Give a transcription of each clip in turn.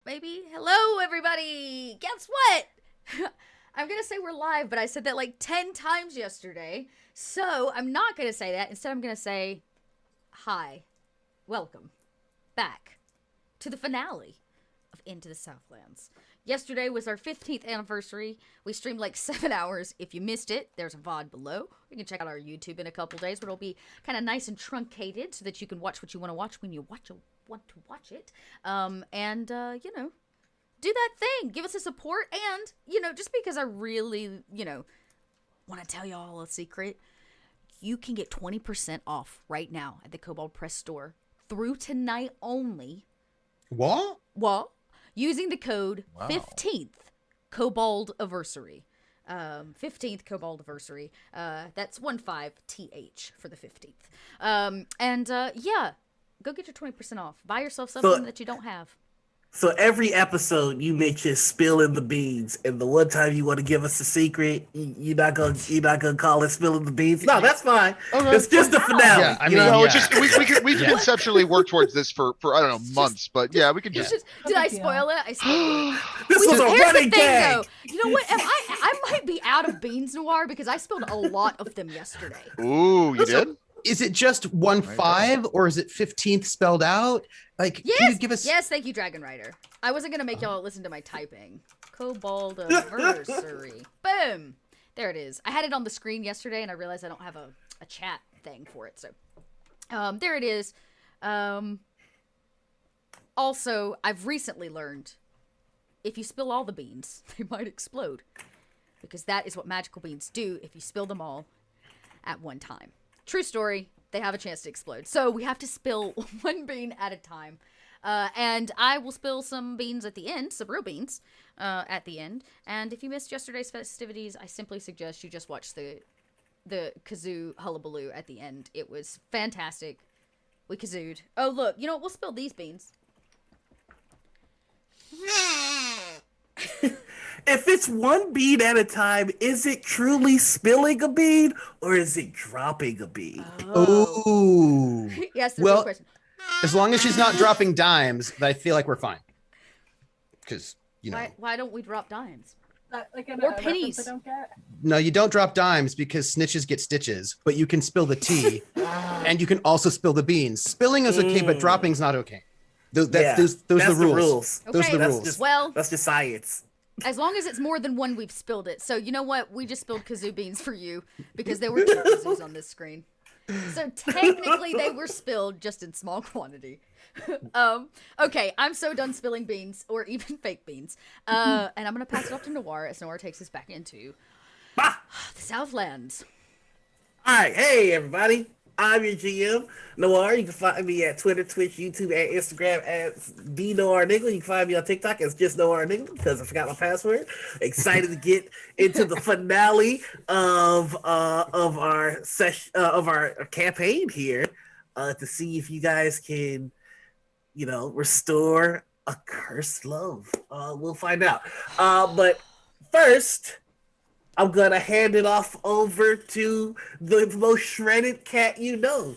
baby. Hello, everybody. Guess what? I'm going to say we're live, but I said that like 10 times yesterday. So I'm not going to say that. Instead, I'm going to say, hi, welcome back to the finale of Into the Southlands. Yesterday was our 15th anniversary. We streamed like 7 hours. If you missed it, there's a VOD below. You can check out our YouTube in a couple days, but it'll be kind of nice and truncated so that you can watch what you want to watch when you want to watch it. You know, do that thing. Give us a support. And, you know, just because I really, want to tell y'all a secret, you can get 20% off right now at the Kobold Press store through tonight only. What? Well, using the code 15th Kobold Anniversary. 15th Kobold Anniversary. That's 15th for the 15th. Yeah, go get your 20% off. Buy yourself something that you don't have. So every episode you mention spilling the beans, and the one time you want to give us a secret, you're not gonna call it spilling the beans. No, that's fine. Okay. It's just the finale. Yeah, I mean, it's just we can conceptually work towards this for I don't know months, but yeah, we can just. Did I spoil it? I spoiled it. This was a running gag. Though. You know what? I might be out of beans, Noir, because I spilled a lot of them yesterday. Ooh, you did? Is it just 15 or is it 15th spelled out? Like, yes, can you give us? Yes, thank you, Dragon Rider. I wasn't gonna make y'all listen to my typing. Kobold Anniversary. Boom. There it is. I had it on the screen yesterday, and I realized I don't have a chat thing for it. So, there it is. Also, I've recently learned if you spill all the beans, they might explode, because that is what magical beans do if you spill them all at one time. True story. They have a chance to explode. So we have to spill one bean at a time. And I will spill some beans at the end, some real beans, at the end. And if you missed yesterday's festivities, I simply suggest you just watch the kazoo hullabaloo at the end. It was fantastic. We kazooed. Oh, look. You know what? We'll spill these beans. If it's one bean at a time, is it truly spilling a bean or is it dropping a bean? Oh. Yes, that's well, a question. As long as she's not dropping dimes, I feel like we're fine. Because, you know. Why don't we drop dimes? Or pennies. I don't get. No, you don't drop dimes because snitches get stitches, but you can spill the tea and you can also spill the beans. Spilling is okay, but dropping's not okay. Those are the rules. Okay, Those are the rules. That's just science. As long as it's more than one, we've spilled it. So you know what? We just spilled kazoo beans for you because there were 2 kazoos on this screen. So technically they were spilled just in small quantity. Okay, I'm so done spilling beans or even fake beans. And I'm going to pass it off to Noir as Noir takes us back into the Southlands. All right. Hey, everybody. I'm your GM, Noir. You can find me at Twitter, Twitch, YouTube, and Instagram at TheNoirNiggle. You can find me on TikTok as just Noirniggle because I forgot my password. Excited to get into the finale of our session of our campaign here to see if you guys can, restore a cursed love. We'll find out. But first, I'm going to hand it off over to the most shredded cat you know.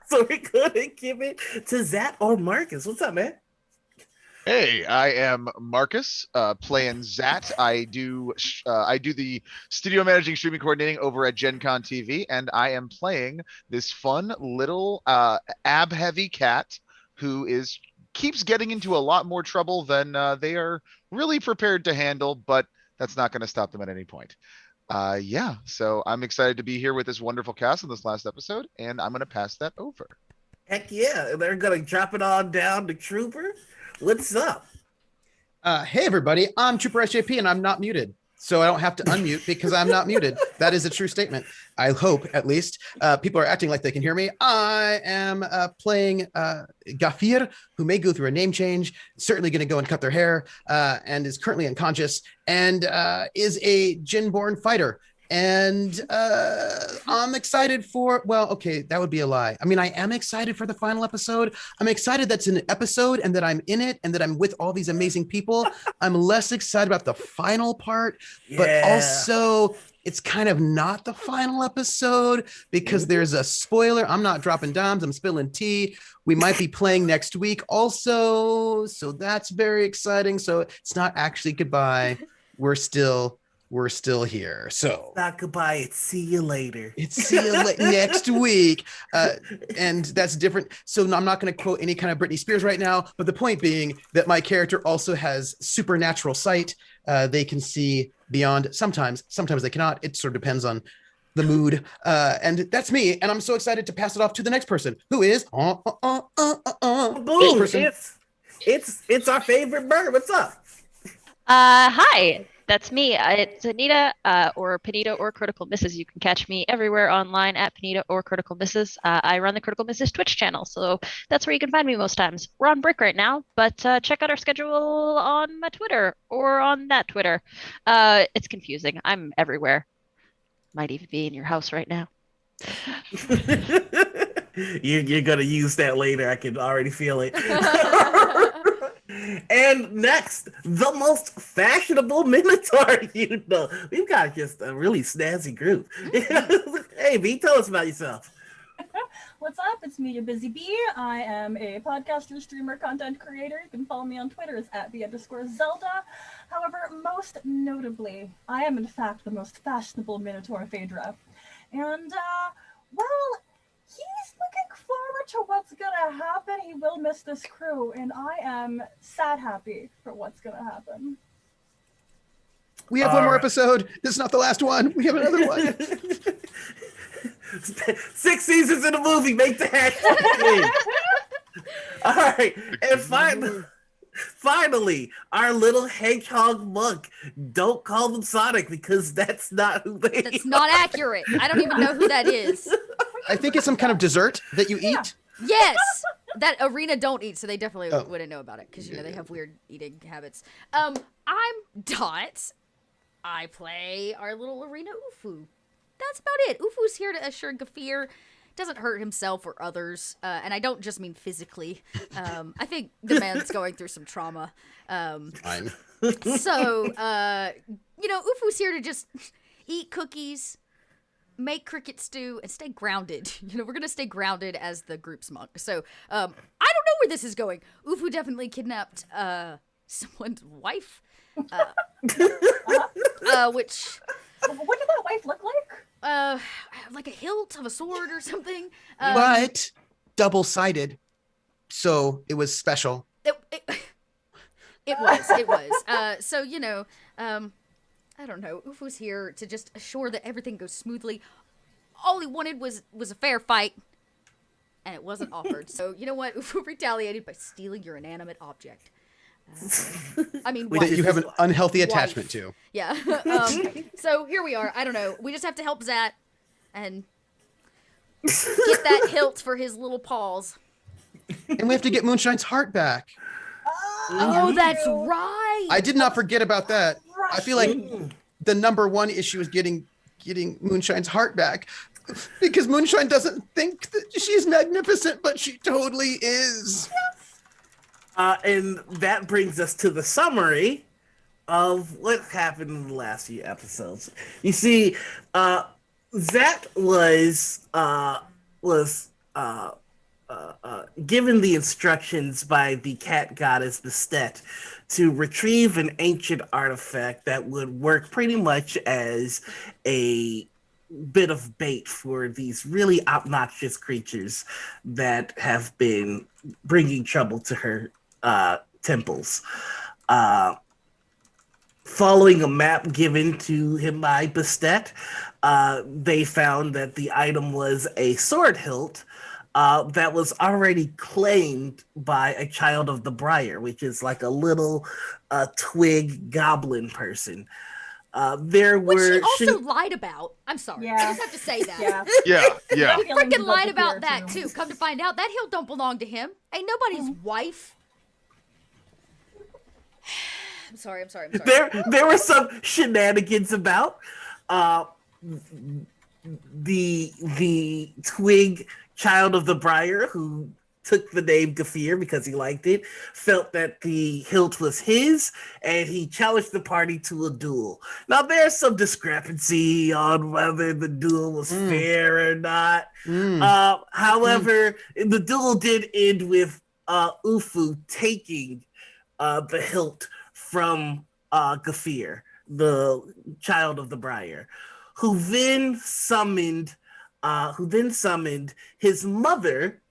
So we're going to give it to Zat or Marcus. What's up, man? Hey, I am Marcus, playing Zat. I do the studio managing, streaming, coordinating over at Gen Con TV, and I am playing this fun little ab-heavy cat who keeps getting into a lot more trouble than they are really prepared to handle, but that's not going to stop them at any point. So I'm excited to be here with this wonderful cast in this last episode, and I'm going to pass that over. Heck yeah. They're going to drop it on down to Trooper. What's up? Hey, everybody. I'm Trooper SJP, and I'm not muted. So I don't have to unmute because I'm not muted. That is a true statement. I hope, at least. People are acting like they can hear me. I am playing Gafir, who may go through a name change, certainly going to go and cut their hair, and is currently unconscious, and is a Djinn-born fighter. And I'm excited for, well, okay, that would be a lie. I mean, I am excited for the final episode. I'm excited that's an episode and that I'm in it and that I'm with all these amazing people. I'm less excited about the final part, but also it's kind of not the final episode because there's a spoiler. I'm not dropping dimes. I'm spilling tea. We might be playing next week also. So that's very exciting. So it's not actually goodbye. We're still here. So Not goodbye. It's see you later. it's see you next week. And that's different. So I'm not going to quote any kind of Britney Spears right now, but the point being that my character also has supernatural sight. They can see beyond sometimes they cannot. It sort of depends on the mood. And that's me. And I'm so excited to pass it off to the next person who is Boom! person. It's our favorite bird. What's up? Hi, that's me. It's Anita, or Panita, or Critical Misses. You can catch me everywhere online at Panita or Critical Misses. I run the Critical Misses Twitch channel, so that's where you can find me most times. We're on break right now, but check out our schedule on my Twitter or on that Twitter. It's confusing. I'm everywhere. Might even be in your house right now. You're gonna use that later. I can already feel it. And next, the most fashionable Minotaur. We've got just a really snazzy group. Hey, B, tell us about yourself. What's up? It's me, your busy bee. I am a podcaster, streamer, content creator. You can follow me on Twitter as @the_Zelda. However, most notably, I am in fact the most fashionable Minotaur Phaedra. And, well, he's looking forward to what's gonna happen. He will miss this crew, and I am sad happy for what's gonna happen. We have one more episode. This is not the last one. We have another one. 6 seasons in a movie. Make the hashtag. All right, and finally, our little hedgehog monk. Don't call them Sonic because that's not who they That's not accurate. I don't even know who that is. I think it's some kind of dessert that you eat. Yes, that Arena don't eat, so they definitely wouldn't know about it because they have weird eating habits. I'm Dot. I play our little Arena Ufu. That's about it. Ufu's here to assure Gafir doesn't hurt himself or others, and I don't just mean physically. I think the man's going through some trauma. Fine. So, Ufu's here to just eat cookies, make cricket stew, and stay grounded. We're going to stay grounded as the group's monk. So, I don't know where this is going. Ufu definitely kidnapped someone's wife, which... What did that wife look like? Like a hilt of a sword or something. But double-sided. So it was special. It was. So, I don't know. Ufu's here to just assure that everything goes smoothly. All he wanted was a fair fight, and it wasn't offered. So, you know what? Ufu retaliated by stealing your inanimate object. That you have an unhealthy attachment to. Yeah. So here we are. I don't know. We just have to help Zat and get that hilt for his little paws. And we have to get Moonshine's heart back. Oh, that's right. I did not forget about that. I feel like the number one issue is getting Moonshine's heart back. Because Moonshine doesn't think that she's magnificent, but she totally is. And that brings us to the summary of what happened in the last few episodes. You see, Zat was given the instructions by the cat goddess Bastet to retrieve an ancient artifact that would work pretty much as a bit of bait for these really obnoxious creatures that have been bringing trouble to her temples. Following a map given to him by Bastet, they found that the item was a sword hilt that was already claimed by a child of the Briar, which is like a little twig goblin person. Which she also lied about. I'm sorry. Yeah. I just have to say that. Yeah. He freaking lied about that too. Come to find out, that hilt don't belong to him. Ain't nobody's wife. I'm sorry. There were some shenanigans about the twig child of the Briar who took the name Gafir because he liked it, felt that the hilt was his, and he challenged the party to a duel. Now, there's some discrepancy on whether the duel was fair or not. However, the duel did end with Ufu taking the hilt from Gafir, the child of the Briar, who then summoned his mother,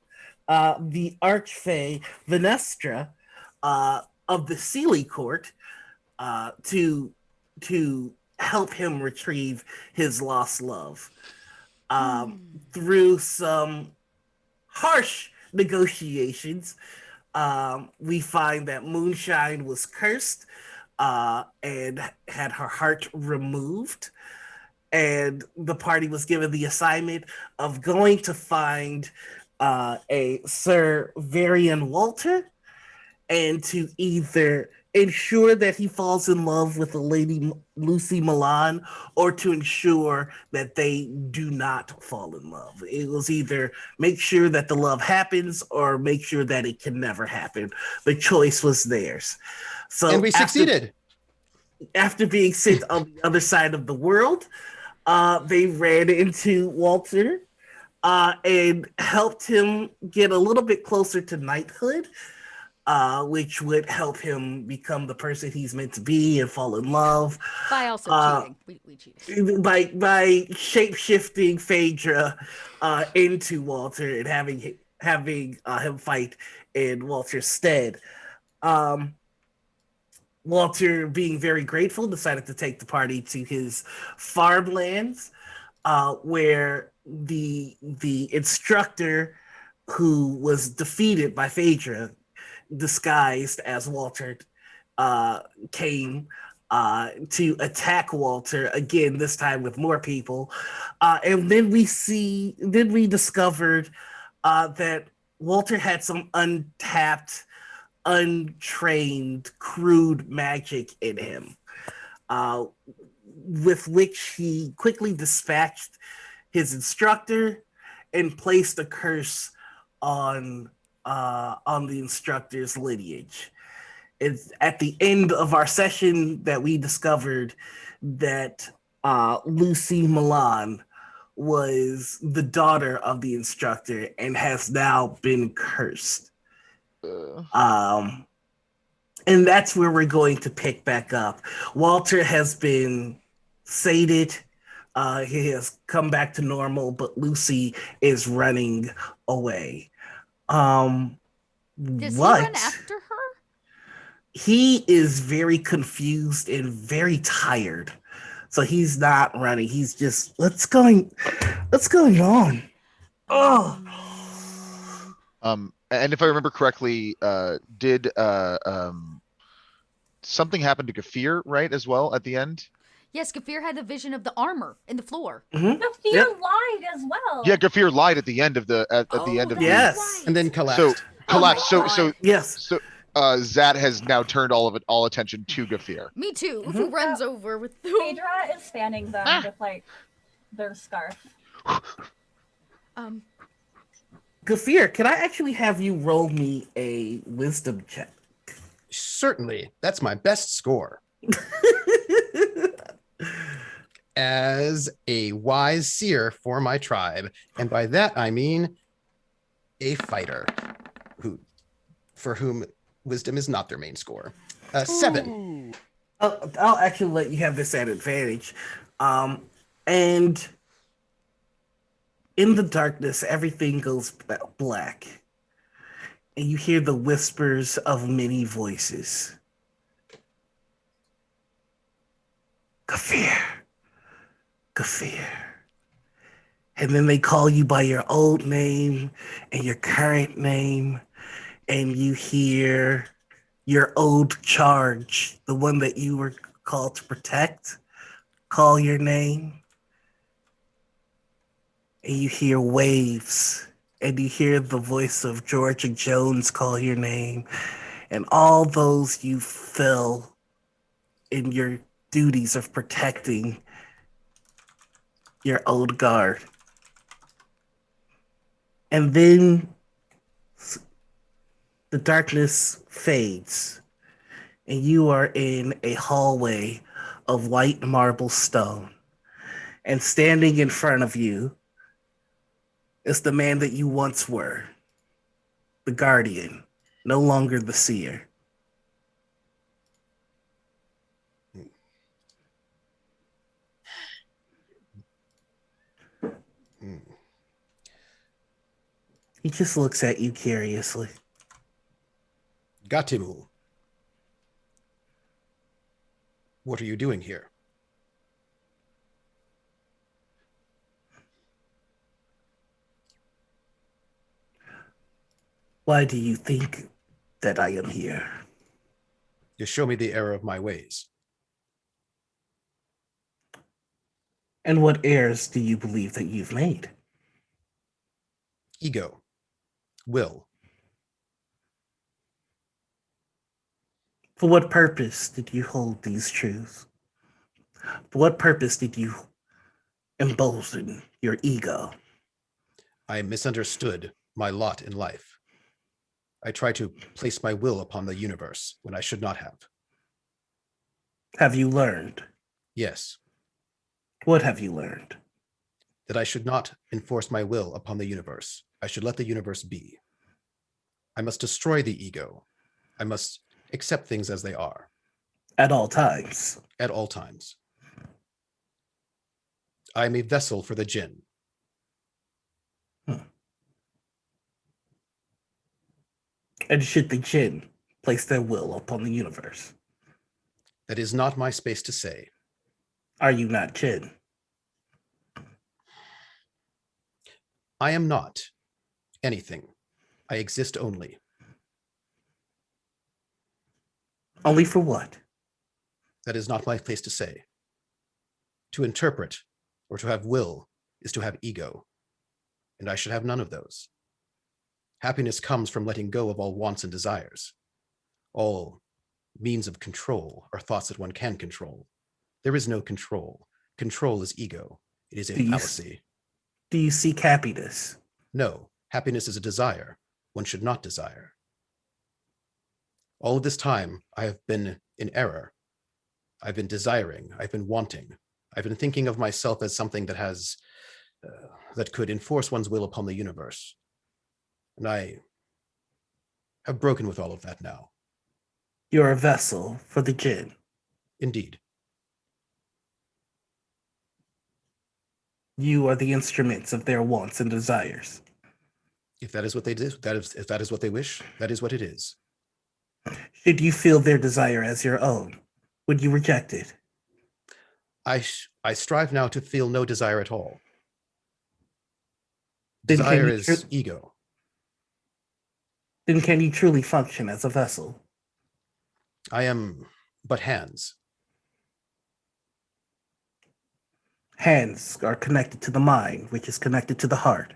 the Archfey Venestra, of the Sealy Court, to help him retrieve his lost love. Through some harsh negotiations, we find that Moonshine was cursed and had her heart removed. And the party was given the assignment of going to find a Sir Varian Walter and to either ensure that he falls in love with the Lady Lucy Milan or to ensure that they do not fall in love. It was either make sure that the love happens or make sure that it can never happen. The choice was theirs. And we succeeded. After being sent on the other side of the world, they ran into Walter and helped him get a little bit closer to knighthood, which would help him become the person he's meant to be and fall in love. By also cheating. We cheated. By shape-shifting Phaedra into Walter and having him fight in Walter's stead. Walter, being very grateful, decided to take the party to his farmlands, where the instructor who was defeated by Phaedra, disguised as Walter, came to attack Walter again, this time with more people. And then we discovered that Walter had some untapped, untrained, crude magic in him, with which he quickly dispatched his instructor and placed a curse on the instructor's lineage. It's at the end of our session that we discovered that Lucy Milan was the daughter of the instructor and has now been cursed. And that's where we're going to pick back up. Walter has been sated. He has come back to normal, but Lucy is running away. Does he run after her? He is very confused and very tired. So he's not running. He's just, what's going on? Oh. And if I remember correctly, did something happen to Gafir, right, as well at the end? Yes, Gafir had the vision of the armor in the floor. Mm-hmm. The fear lied as well. Yeah, Gafir lied at the end of the Yes. Right. And then collapsed. So collapsed. Oh my So God. Yes. so Zat has now turned all attention to Gafir. Me too. Who runs over with the Phaedra is fanning them with like their scarf. Gafir, can I actually have you roll me a wisdom check? Certainly. That's my best score. As a wise seer for my tribe. And by that, I mean a fighter for whom wisdom is not their main score. 7. I'll actually let you have this at advantage. And in the darkness, everything goes black. And you hear the whispers of many voices. Gafir. Gafir. And then they call you by your old name and your current name. And you hear your old charge, the one that you were called to protect, call your name. And you hear waves, and you hear the voice of Georgia Jones call your name, and all those you fill in your duties of protecting your old guard. And then The darkness fades, and you are in a hallway of white marble stone. And standing in front of you is the man that you once were, the guardian, no longer the seer. Hmm. He just looks at you curiously. Gatimu, what are you doing here? Why do you think that I am here? You show me the error of my ways. And what errors do you believe that you've made? Ego, will. For what purpose did you hold these truths? For what purpose did you embolden your ego? I misunderstood my lot in life. I tried to place my will upon the universe when I should not have. Have you learned? Yes, What have you learned? that I should not enforce my will upon the universe. I should let the universe be. I must destroy the ego. I must accept things as they are At all times. at all times. I am a vessel for the jinn. And should the jinn place their will upon the universe? That is not my space to say. Are you not jinn? I am not anything. I exist only. Only for what? That is not my place to say. To interpret or to have will is to have ego, and I should have none of those. Happiness comes from letting go of all wants and desires. All means of control are thoughts that one can control. There is no control. Control is ego. It is a fallacy. Do you seek happiness? No, happiness is a desire. One should not desire. All of this time, I have been in error. I've been desiring. I've been wanting. I've been thinking of myself as something that has, that could enforce one's will upon the universe. And I have broken with all of that now. You're a vessel for the jinn. Indeed. You are the instruments of their wants and desires. If that is what they do, if that is what they wish, that is what it is. Should you feel their desire as your own, would you reject it? I strive now to feel no desire at all. Then can Desire you is ego. Then can you truly function as a vessel? I am but hands. Hands are connected to the mind, which is connected to the heart.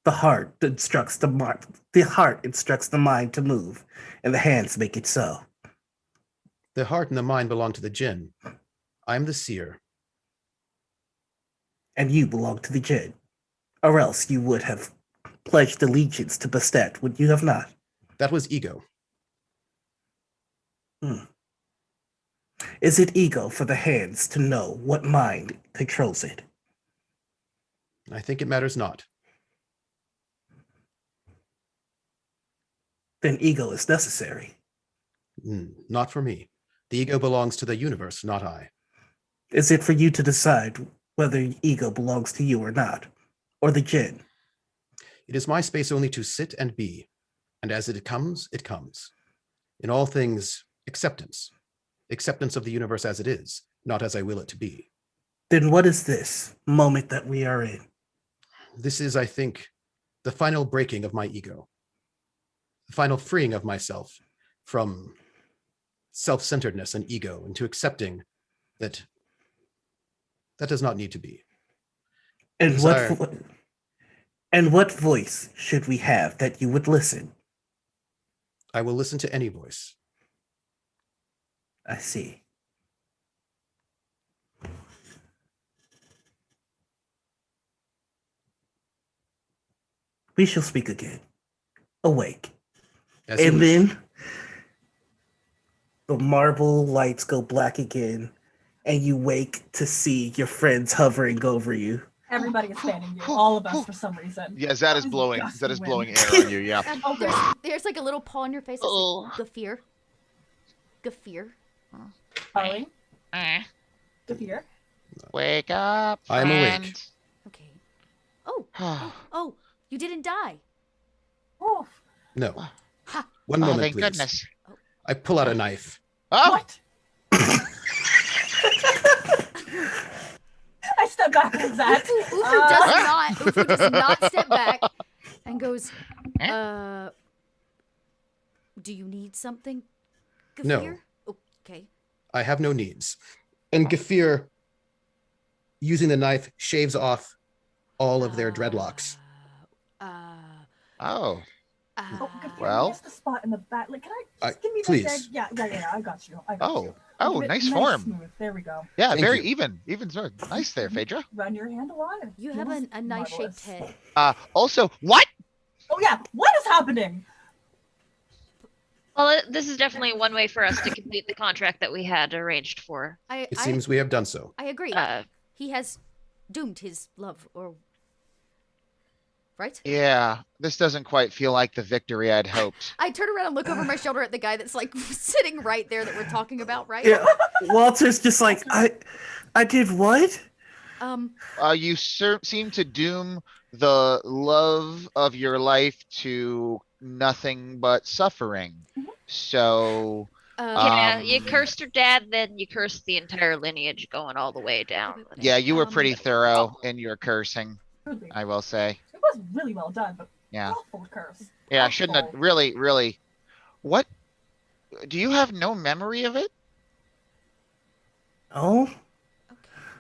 The heart instructs the mind. The heart instructs the mind to move, and the hands make it so. The heart and the mind belong to the jinn. I am the seer. And you belong to the jinn, or else you would have pledged allegiance to Bastet, would you have not? That was ego. Is it ego for the hands to know what mind controls it? I think it matters not. Then ego is necessary. Not for me. The ego belongs to the universe, not I. Is it for you to decide whether ego belongs to you or not, or the jinn? It is my space only to sit and be, and as it comes, it comes. In all things, acceptance. Acceptance of the universe as it is, not as I will it to be. Then what is this moment that we are in? This is, I think, the final breaking of my ego. The final freeing of myself from self-centeredness and ego into accepting that that does not need to be. And Desire. what voice should we have that you would listen? I will listen to any voice. I see. We shall speak again. Awake. As you And wish. then the marble lights go black again, and you wake to see your friends hovering over you. Everybody is fanning you. All of us for some reason. Yeah, Zat is That is blowing. gusty That is wind. blowing air on you. Yeah. Oh, good. There's like a little paw on your face. That's Oh. like Gafir. Gafir. Harley, Eh. Defeater. Wake up. I am awake. friend. Okay. Oh, you didn't die. Oof. No. Ha! One moment, Thank please. goodness. I pull out a knife. Oh, What? I step back with that. Ufu does not step back and goes, do you need something, No. Gafir? Okay. I have no needs. And Gafir, using the knife, shaves off all of their dreadlocks. oh. Oh, good for Well. you. Missed the spot in the back. Like, can I just give me please. that? Yeah. I got you. I got Oh. you. Oh, Give it nice form. Smooth. There we go. Yeah, Thank very you. even. Even so. Nice there, Phaedra. Run your hand alive. You have a nice shaped Marvelous. head. Also, what? Oh yeah. What is happening? Well, this is definitely one way for us to complete the contract that we had arranged for. It seems we have done so. I agree. He has doomed his love, or right? Yeah, this doesn't quite feel like the victory I'd hoped. I turn around and look over my shoulder at the guy that's like sitting right there that we're talking about, right? Yeah, Walter's just like, I did what? You seem to doom the love of your life to nothing but suffering. So, Yeah, you Um, cursed her dad, then you cursed the entire lineage going all the way down. yeah, you were pretty thorough in your cursing, Truly. I will say. It was really well done, but Yeah. awful curse. Yeah, I shouldn't have Awful. really. What? Do you have no memory of it? Oh,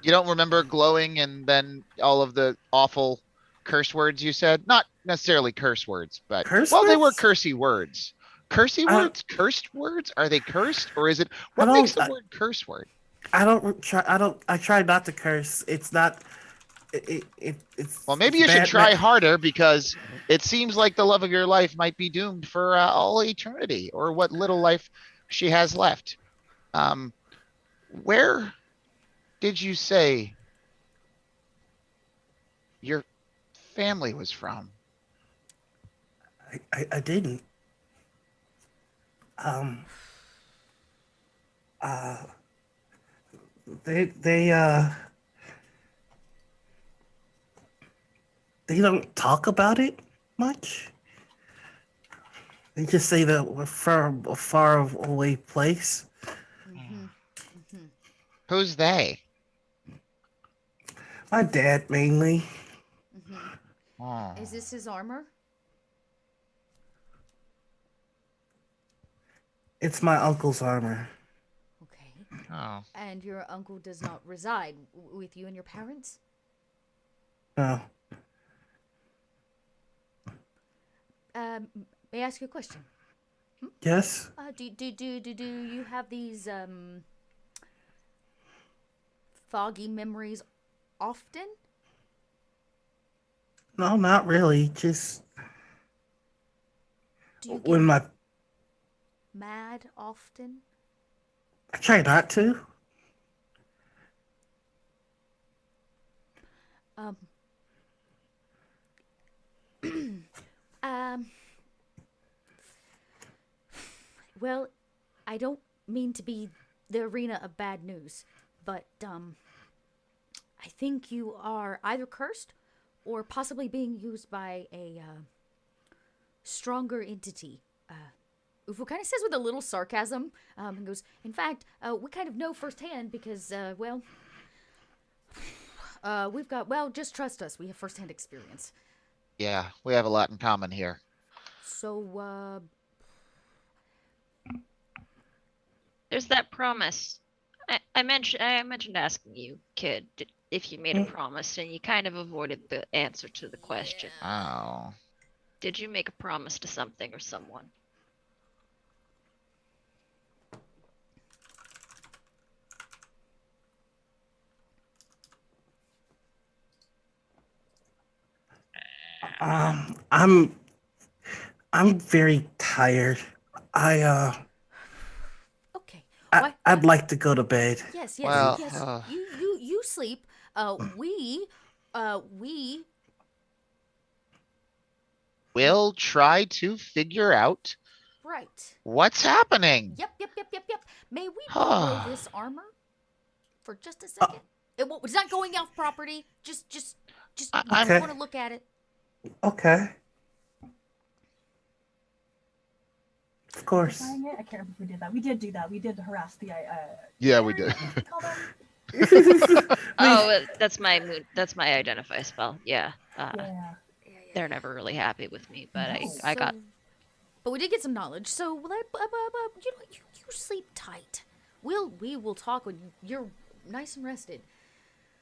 You don't remember glowing and then all of the awful curse words you said? Not necessarily curse words, but Curse well, they were words? cursey words. Cursey I- words? Cursed words? Are they cursed or is it what don't- makes the I- word curse word? I try not to curse. It's not. It's. Well, maybe it's you should bad try ma- harder because it seems like the love of your life might be doomed for all eternity or what little life she has left. Where did you say your family was from? I didn't. They don't talk about it much. They just say that we're from a far away place. Who's they? My dad mainly. Oh. Is this his armor? It's my uncle's armor. Okay. Oh. And your uncle does not reside with you and your parents? No. May I ask you a question? Yes. Do you have these foggy memories often? No, not really. Just Do you get when my mad often? I try not to. Well, I don't mean to be the arena of bad news, but I think you are either cursed or possibly being used by a stronger entity. Ufu kind of says with a little sarcasm, and goes, in fact, we kind of know firsthand because, we've got, just trust us, we have firsthand experience. Yeah, we have a lot in common here. So, There's that promise. I mentioned asking you, kid, if you made a promise, and you kind of avoided the answer to the question. Oh. Did you make a promise to something or someone? I'm I'm very tired. Okay. I'd like to go to bed. Yes, Well, yes. You sleep. We we'll try to figure out right. what's happening. Yep. May we borrow this armor for just a second? It's not going off property. Just I'm Okay. want to look at it. Okay. Of course. Buying it? I can't remember if we did that. We did do that. We did harass the Yeah, we did. what do we call them? Oh, that's my moon. That's my identify spell. Yeah. Yeah. They're never really happy with me, but I So- got. But we did get some knowledge. So you sleep tight. We will talk when you're nice and rested.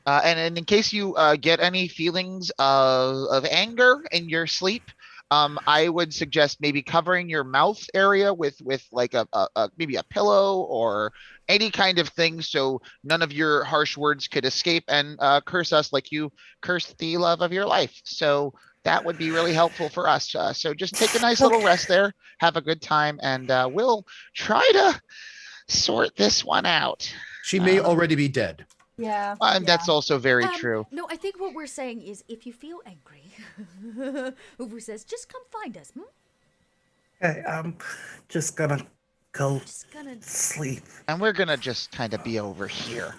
And in case you get any feelings of anger in your sleep, I would suggest maybe covering your mouth area with like a maybe a pillow or any kind of thing, so none of your harsh words could escape and curse us like you cursed the love of your life. So that would be really helpful for us. So just take a nice little rest there, have a good time, and we'll try to sort this one out. She may already be dead. Yeah. And that's also very Um, true. No, I think what we're saying is if you feel angry, Hoover says, just come find us. Okay, I'm just gonna go Just gonna. sleep. And we're gonna just kind of be over here,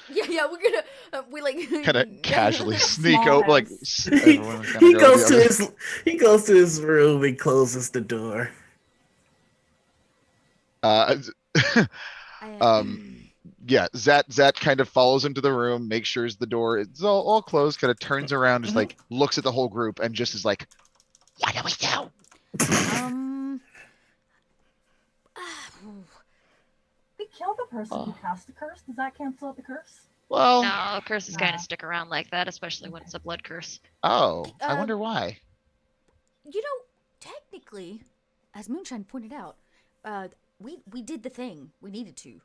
Yeah, we're gonna. We like. kind of casually sneak Small out, like house. everyone's He gonna go goes the to other- he goes to his room and closes the door. Yeah, Zat kind of follows into the room, makes sure the door is all closed, kind of turns around, just like looks at the whole group and just is like, what do we do? um. We killed the person who cast the curse. Does that cancel out the curse? Well, No, curses kind Nah. of stick around like that, especially when it's a blood curse. oh, I Um, wonder why. You know, technically, as Moonshine pointed out, we did the thing we needed to.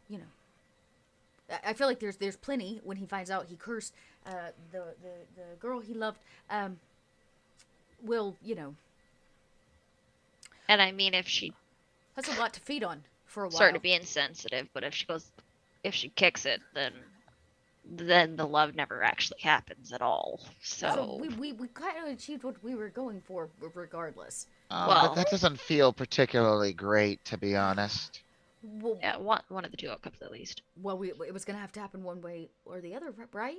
You know, I feel like there's plenty when he finds out he cursed the girl he loved. Will And I mean, if she that's a lot to feed on for a while. sort of be insensitive, but if she kicks it, then the love never actually happens at all. So, we kind of achieved what we were going for, regardless. But well- that doesn't feel particularly great, to be honest. Well, yeah, one of the two outcomes at least. it was gonna have to happen one way or the other, right?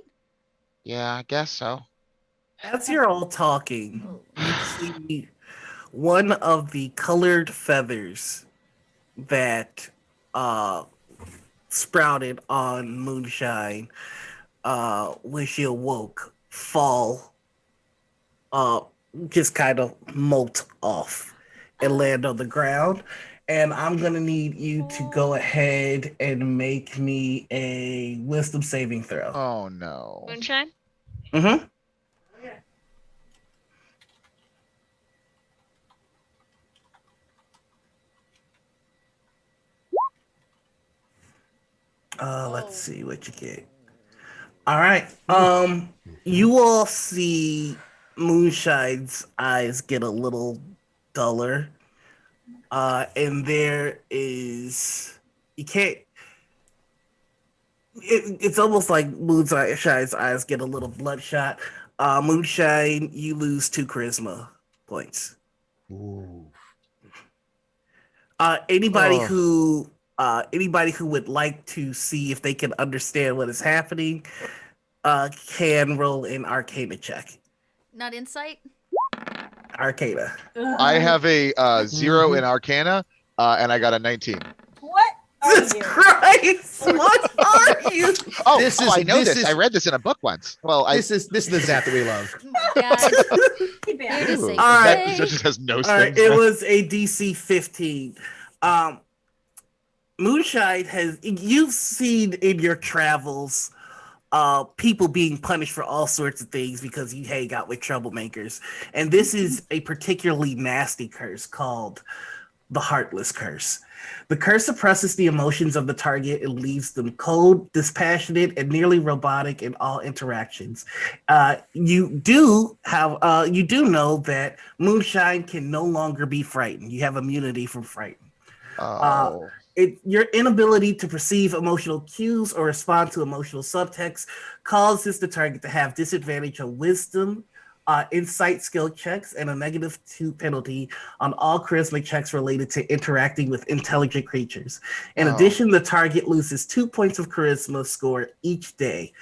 Yeah, I guess so. As you're all talking, you see one of the colored feathers that sprouted on Moonshine when she awoke fall, just kind of molt off and land on the ground. And I'm gonna need you to go ahead and make me a wisdom saving throw. Oh no. Moonshine? Mm-hmm. Let's see what you get. All right. You all see Moonshine's eyes get a little duller. And there is it's almost like Moonshine's eyes get a little bloodshot. Moonshine, you lose 2 charisma points. Ooh. Anybody Oh. who would like to see if they can understand what is happening, can roll an Arcana check. Not insight. Arcana. I have a 0 in Arcana, and I got a 19. What are Jesus you? Christ! What are you? Oh, This oh, is- I know this this. is- I read this in a book once. Well, This is the Zap that we love. Guys, Keep here it. to say All right. that just has no All right, strings. it was a DC 15. Moonshine you've seen in your travels people being punished for all sorts of things because you hang out with troublemakers. And this is a particularly nasty curse called the Heartless Curse. The curse suppresses the emotions of the target and leaves them cold, dispassionate, and nearly robotic in all interactions. You do know that Moonshine can no longer be frightened. You have immunity from fright. Oh. Your inability to perceive emotional cues or respond to emotional subtext causes the target to have disadvantage on wisdom, insight skill checks, and a -2 penalty on all charisma checks related to interacting with intelligent creatures. In addition, the target loses 2 points of charisma score each day,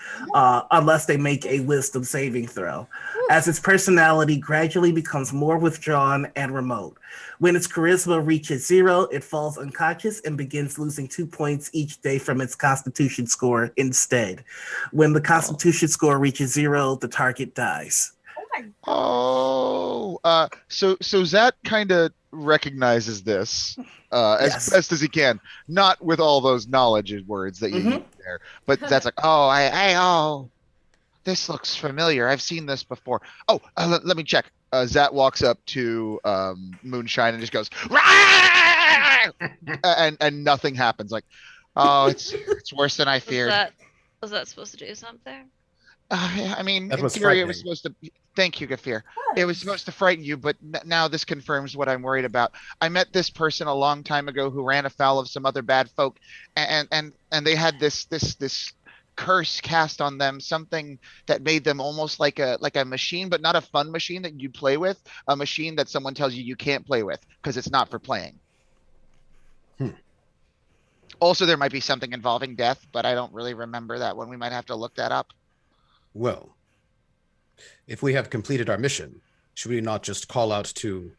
unless they make a wisdom saving throw, as its personality gradually becomes more withdrawn and remote. When its charisma reaches 0, it falls unconscious and begins losing 2 points each day from its constitution score instead. When the constitution score reaches 0, the target dies. Oh my So Zat kind of recognizes this as Yes. best as he can, not with all those knowledge words that you use there, but Zat's like, oh, this looks familiar. I've seen this before. Oh, let me check. Zat walks up to Moonshine and just goes, "Rah!" and nothing happens. Like, oh, it's worse than I feared. Was that supposed to do something? I mean, That in was theory, it was frightening. supposed to. Thank you, Gafir. It was supposed to frighten you, but now this confirms what I'm worried about. I met this person a long time ago who ran afoul of some other bad folk, and they had this curse cast on them, something that made them almost like a machine, but not a fun machine that you play with, a machine that someone tells you can't play with because it's not for playing. Also, there might be something involving death, but I don't really remember that one. We might have to look that up. Well, if we have completed our mission, should we not just call out to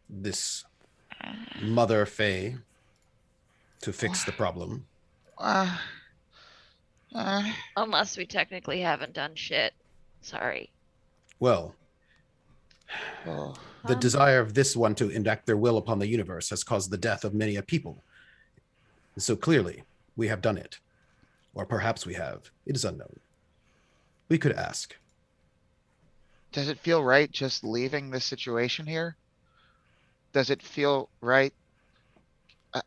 this Mother Fae to fix the problem? Unless we technically haven't done shit. Sorry. Well, Oh. the desire of this one to enact their will upon the universe has caused the death of many a people. And so clearly, we have done it. Or perhaps we have. It is unknown. We could ask. Does it feel right just leaving this situation here? Does it feel right?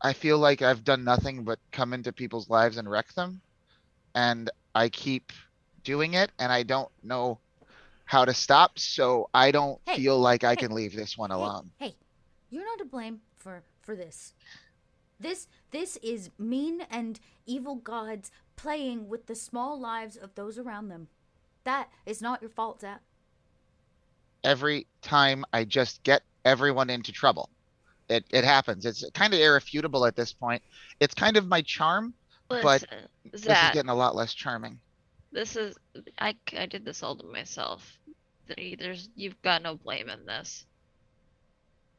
I feel like I've done nothing but come into people's lives and wreck them. And I keep doing it and I don't know how to stop. So I don't feel like I can leave this one alone. Hey, you're not to blame for this. This is mean and evil gods playing with the small lives of those around them. That is not your fault, Zat. Every time I just get everyone into trouble. It happens. It's kind of irrefutable at this point. It's kind of my charm, but Listen, this is Zat, getting a lot less charming. I did this all to myself. You've got no blame in this.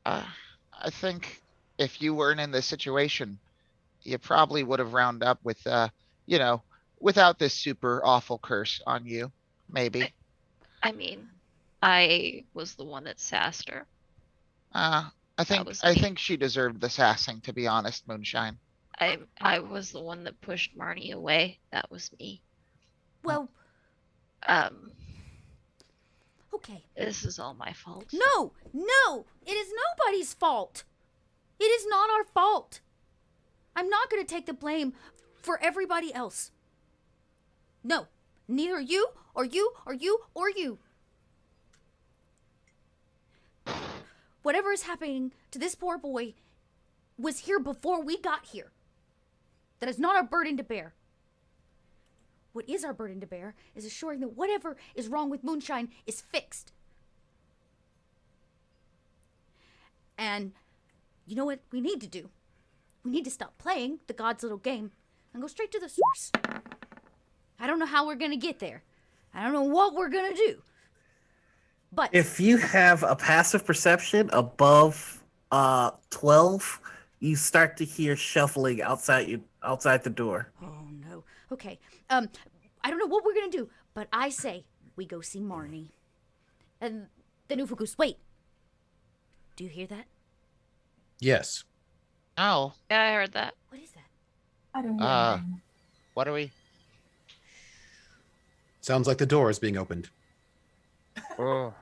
I think if you weren't in this situation, you probably would have round up with, without this super awful curse on you, maybe. I mean, I was the one that sassed her. I think she deserved the sassing, to be honest, Moonshine. I was the one that pushed Marnie away. That was me. Well, okay. This is all my fault. No, it is nobody's fault. It is not our fault. I'm not going to take the blame for everybody else. No, neither you or you or you or you. Whatever is happening to this poor boy was here before we got here. That is not our burden to bear. What is our burden to bear is assuring that whatever is wrong with Moonshine is fixed. And you know what we need to do? We need to stop playing the God's little game and go straight to the source. I don't know how we're going to get there. I don't know what we're going to do. But if you have a passive perception above 12, you start to hear shuffling outside the door. Oh no. Okay. I don't know what we're gonna do, but I say we go see Marnie. And then Ufugus, wait. Do you hear that? Yes. Oh, Yeah, I heard that. What is that? I don't hear anything. what are we? Sounds like the door is being opened. Oh.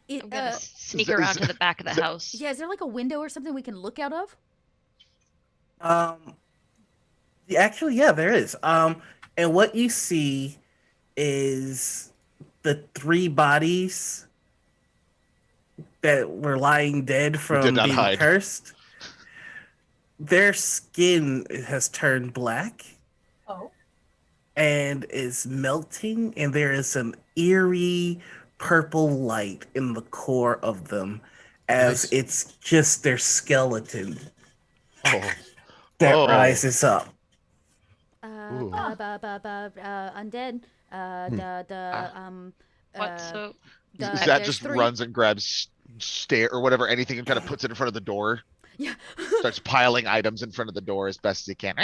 I'm gonna sneak is- around to the back of the house. Yeah, is there like a window or something we can look out of? Actually, yeah, there is. And what you see is the 3 bodies that were lying dead from not being hide. cursed. Their skin has turned black Oh. and is melting, and there is an eerie purple light in the core of them, as Nice. it's just their skeleton Oh. that Oh. rises up. Ooh. Undead. What? So Zat there's just 3. runs and grabs stair or whatever, anything, and kind of puts it in front of the door. Yeah. Starts piling items in front of the door as best as he can.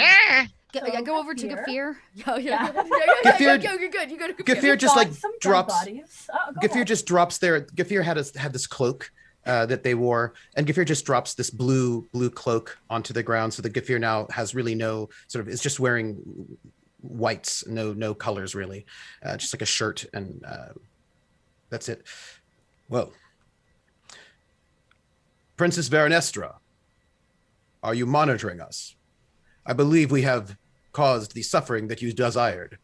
Go over to Gafir. Yeah. Gafir- You're good. You go to Gafir just like Got some dead drops. bodies. Go Gafir ahead. just drops their. Gafir had this cloak that they wore, and Gafir just drops this blue cloak onto the ground, so that Gafir now has really no sort of. Is just wearing whites, no colors really, just like a shirt, and that's it. Well, Princess Veronestra, are you monitoring us? I believe we have caused the suffering that you desired.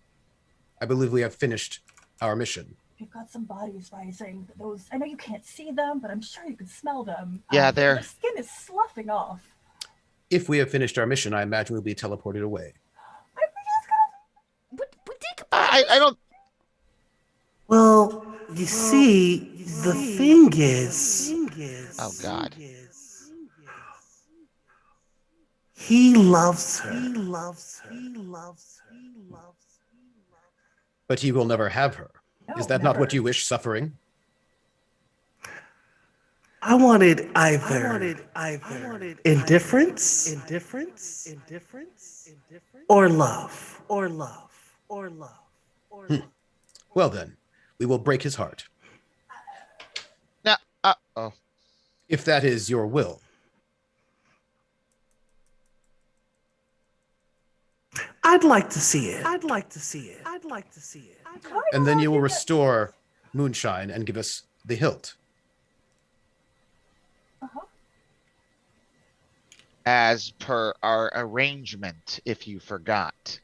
I believe we have finished our mission. We've got some bodies rising. Those, I know you can't see them, but I'm sure you can smell them. Yeah, their they're- skin is sloughing off. If we have finished our mission, I imagine we'll be teleported away. We just gotta We think I don't. Well, you see, the thing is, Oh God. he loves her. But he will never have her. Is that not what never. you wish, suffering? I wanted either indifference, or love. Well then, we will break his heart, Now, oh. if that is your will. I'd like to see it. And then you will restore Moonshine and give us the hilt. As per our arrangement, if you forgot.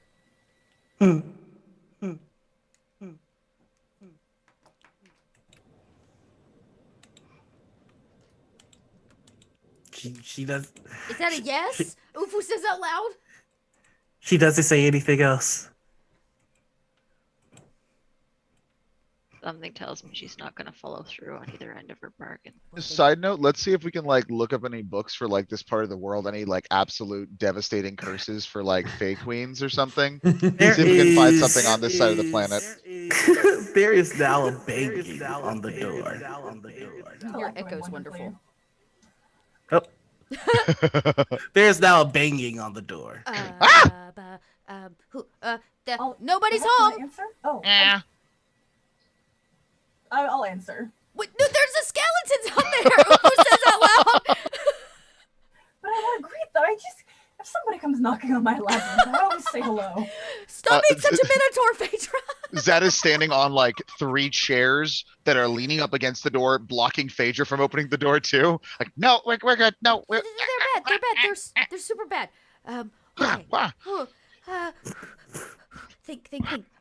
She does. Is that a yes? Ufu says out loud. She doesn't say anything else. something tells me she's not gonna follow through on either end of her bargain. Side note, let's see if we can like look up any books for like this part of the world, any like absolute devastating curses for like Fey Queens or something. See if we can find something on this side of the planet. There is now a banging on the door. Your echo's wonderful. Oh. There's now a banging on the door. Nobody's Can I home. answer? Oh, Yeah. I'll answer. Wait, no, there's a skeletons out there. Who says out loud? But I want to greet them. If somebody comes knocking on my lap, I always say hello. Stop being such a minotaur, Phaedra. Zed is standing on like 3 chairs that are leaning up against the door, blocking Phaedra from opening the door too. Like, no, we're good. No, we're. They're bad. They're super bad. Okay. Think.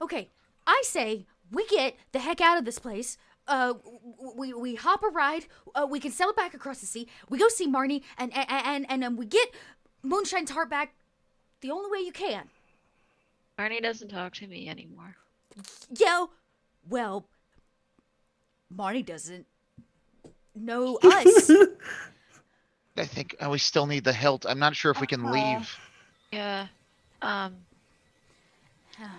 Okay, I say we get the heck out of this place. We hop a ride. We can sail back across the sea. We go see Marnie, and we get Moonshine's heart back. The only way you can. Marnie doesn't talk to me anymore. Well, Marnie doesn't know us. I think we still need the hilt. I'm not sure if we can leave. Yeah.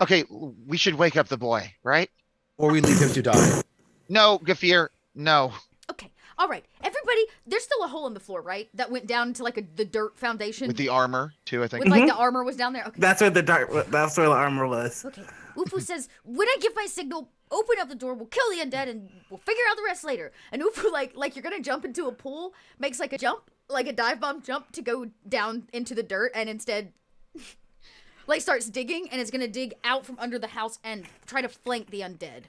Okay, we should wake up the boy, right? Or we leave him to die. No, Gafir, no. Okay, all right, everybody. There's still a hole in the floor, right? That went down to like the dirt foundation. With the armor too, I think. With like the armor was down there. Okay. That's where the armor was. Okay. Ufu says, when I give my signal, open up the door, we'll kill the undead, and we'll figure out the rest later. And Ufu, like you're gonna jump into a pool, makes like a jump, like a dive bomb jump to go down into the dirt, and instead, like starts digging, and it's gonna dig out from under the house and try to flank the undead.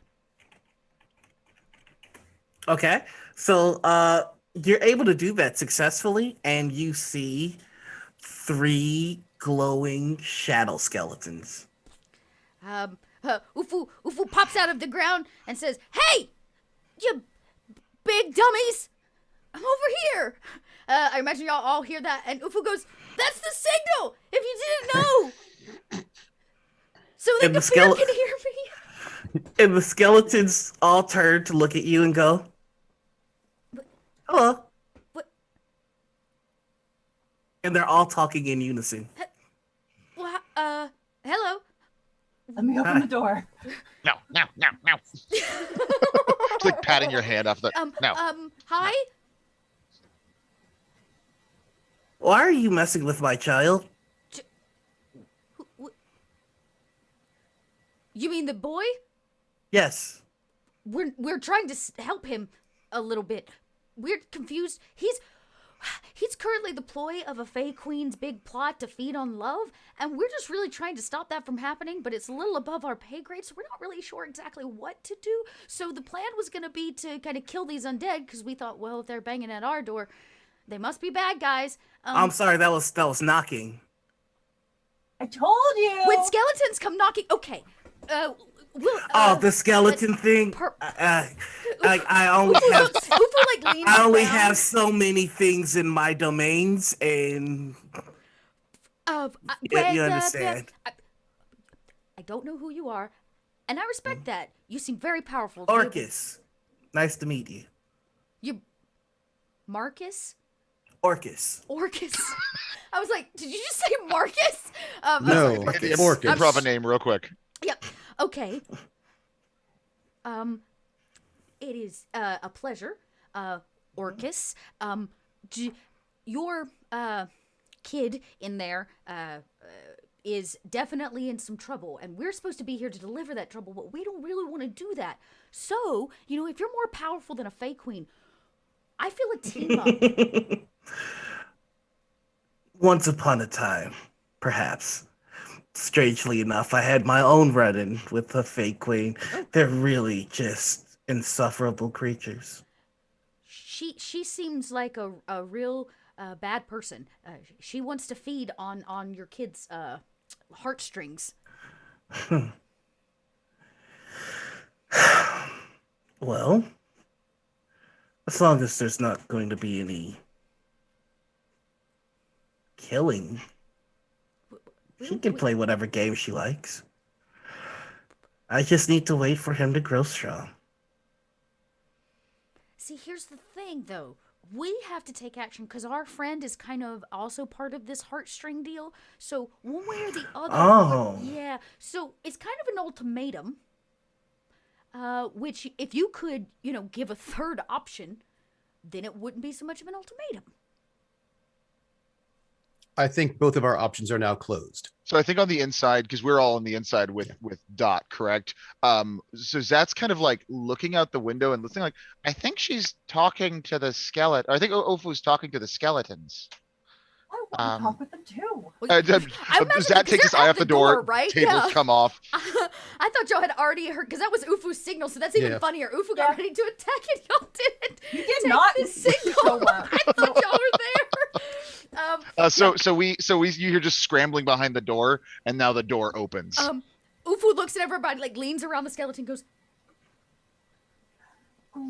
Okay. So you're able to do that successfully, and you see three glowing shadow skeletons. Ufu pops out of the ground and says, "Hey, you big dummies! I'm over here." I imagine y'all all hear that, and Ufu goes, "That's the signal! If you didn't know, so that And the the bear skele- can hear me." And the skeletons all turn to look at you and go, "Hello." What? And they're all talking in unison. Well, hello. Let me open Hi. the door. No. It's like patting your hand off the. No. Hi. Why are you messing with my child? You mean the boy? Yes. We're trying to help him a little bit. We're confused. He's currently the ploy of a Fey Queen's big plot to feed on love, and we're just really trying to stop that from happening, but it's a little above our pay grade, so we're not really sure exactly what to do. So the plan was going to be to kind of kill these undead, because we thought, well, if they're banging at our door, they must be bad guys. I'm sorry, that was knocking. I told you. When skeletons come knocking, okay. The skeleton thing. I only have Ufu like leans I only down. have so many things in my domains, and you understand. I don't know who you are, and I respect that. You seem very powerful. Orcus, nice to meet you. You, Marcus? Orcus. Orcus. I was like, did you just say Marcus? No, Orcus. Orcus. Improv a name real quick. Yep. Okay. It is a pleasure, Orcus. Your kid in there is definitely in some trouble, and we're supposed to be here to deliver that trouble, but we don't really want to do that. So, if you're more powerful than a Fey Queen, I feel a team up. Once upon a time, perhaps. Strangely enough, I had my own run-in with a fake queen. They're really just insufferable creatures. She seems like a real bad person. She wants to feed on your kid's heartstrings. Well, as long as there's not going to be any killing, she can play whatever game she likes. I just need to wait for him to grow strong. See, here's the thing, though. We have to take action because our friend is kind of also part of this heartstring deal. So one way or the other. Oh. Yeah. So it's kind of an ultimatum. Which, if you could, give a third option, then it wouldn't be so much of an ultimatum. I think both of our options are now closed. So I think on the inside, because we're all on the inside with Dot, correct? So Zat's kind of like looking out the window and listening. Like, I think she's talking to the skeleton. I think Ofu's talking to the skeletons. I want to talk with them too. Zat takes his eye off the door. Right? Tables Yeah. come off. I thought y'all had already heard, because that was Ufu's signal, so that's even funnier. Ufu got ready to attack and y'all didn't. You did take not the signal. show up. I thought y'all were there. So you hear just scrambling behind the door, and now the door opens. Ufu looks at everybody, like leans around the skeleton, goes,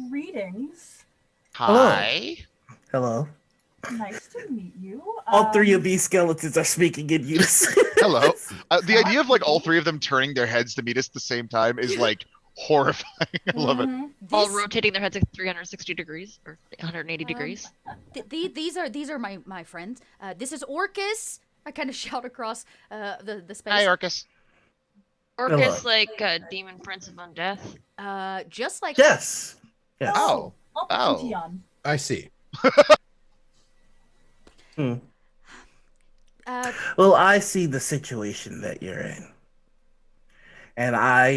Greetings. Hi. Hello. Nice to meet you. All three of these skeletons are speaking in unison. Hello. The idea of like all three of them turning their heads to meet us at the same time is like horrifying. I love it. All rotating their heads at 360 degrees or 180 degrees. These are my friends. This is Orcus. I kind of shout across the space. Hi, Orcus. Orcus, like demon prince of undeath. Just like Yes. Yes. Oh. I'll put some tea on. I see. Well, I see the situation that you're in. And I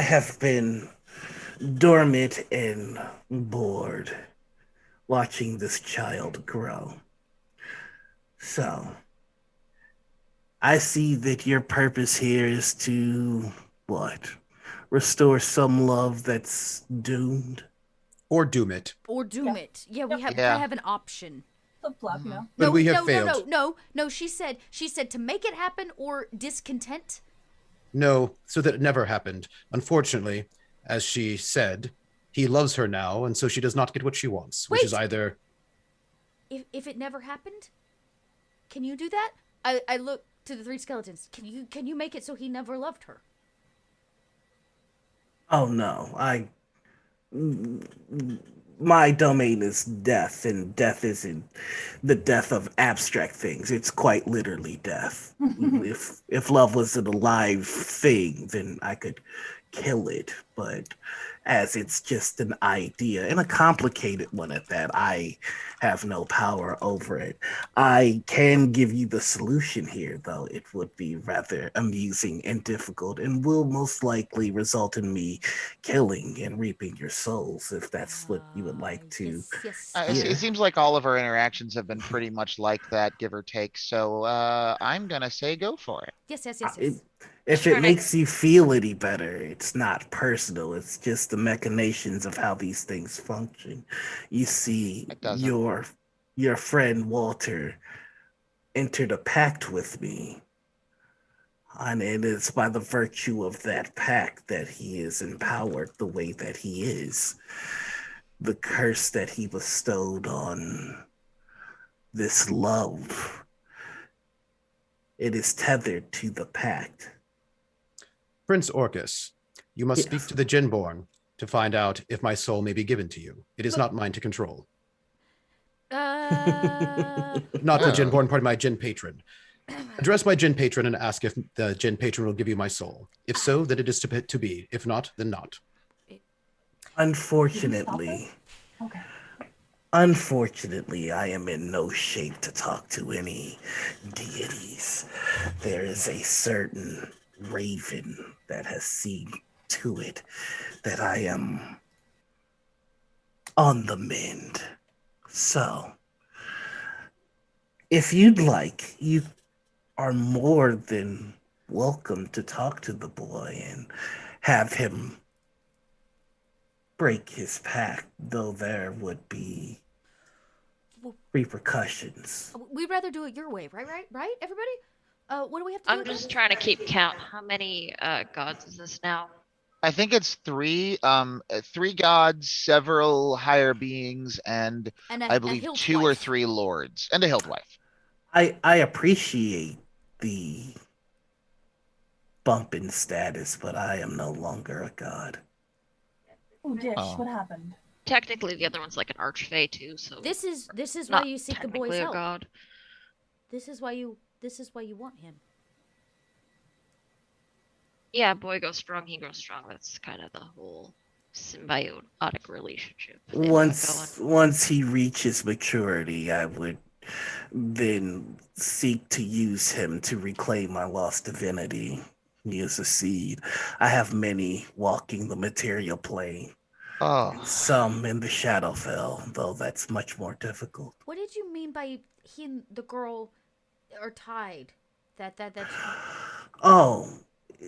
have been dormant and bored watching this child grow. So, I see that your purpose here is to, what? restore some love that's doomed. Or doom it. Or doom it. Yeah, we have Yeah. gotta have an option. Flip flop, you know. But No, we have no, failed. no. She said to make it happen or discontent. No, so that it never happened. Unfortunately, as she said, he loves her now, and so she does not get what she wants, which is Wait. either. If it never happened, can you do that? I look to the three skeletons. Can you make it so he never loved her? Oh no, my domain is death, and death isn't the death of abstract things. It's quite literally death. If love was an alive thing, then I could kill it. But as it's just an idea, and a complicated one at that, I have no power over it. I can give you the solution here, though. It would be rather amusing and difficult, and will most likely result in me killing and reaping your souls, if that's what you would like to. Yes. It seems like all of our interactions have been pretty much like that, give or take. So I'm gonna say go for it. Yes. If it makes you feel any better, it's not personal. It's just the machinations of how these things function. You see, It doesn't. your friend Walter entered a pact with me. And it is by the virtue of that pact that he is empowered the way that he is. The curse that he bestowed on this love, it is tethered to the pact. Prince Orcus, you must Yes. speak to the Jinborn to find out if my soul may be given to you. It is But- not mine to control. Not the Jinborn, pardon my Jin patron. Address my Jin patron and ask if the Jin patron will give you my soul. If so, then it is to be. If not, then not. Unfortunately, Okay. unfortunately, I am in no shape to talk to any deities. There is a certain raven that has seen to it that I am on the mend. So, if you'd like, you are more than welcome to talk to the boy and have him break his pact, though there would be repercussions. We'd rather do it your way, right, everybody? What do we have to do? I'm just trying to keep count. How many gods is this now? I think it's three, 3 gods, several higher beings, and And I believe 2 or 3 lords, and a hilt wife. I appreciate the bump in status, but I am no longer a god. Oh, Dish, Oh. what happened? Technically, the other one's like an archfey too, so This is why not you seek the technically boy's a help. god. This is why you want him. Yeah, boy goes strong, he grows strong. That's kind of the whole symbiotic relationship. thing Once he reaches maturity, I would then seek to use him to reclaim my lost divinity. He is a seed. I have many walking the material plane. Oh, Some in the Shadowfell, though that's much more difficult. What did you mean by he and the girl are tied? That's Oh,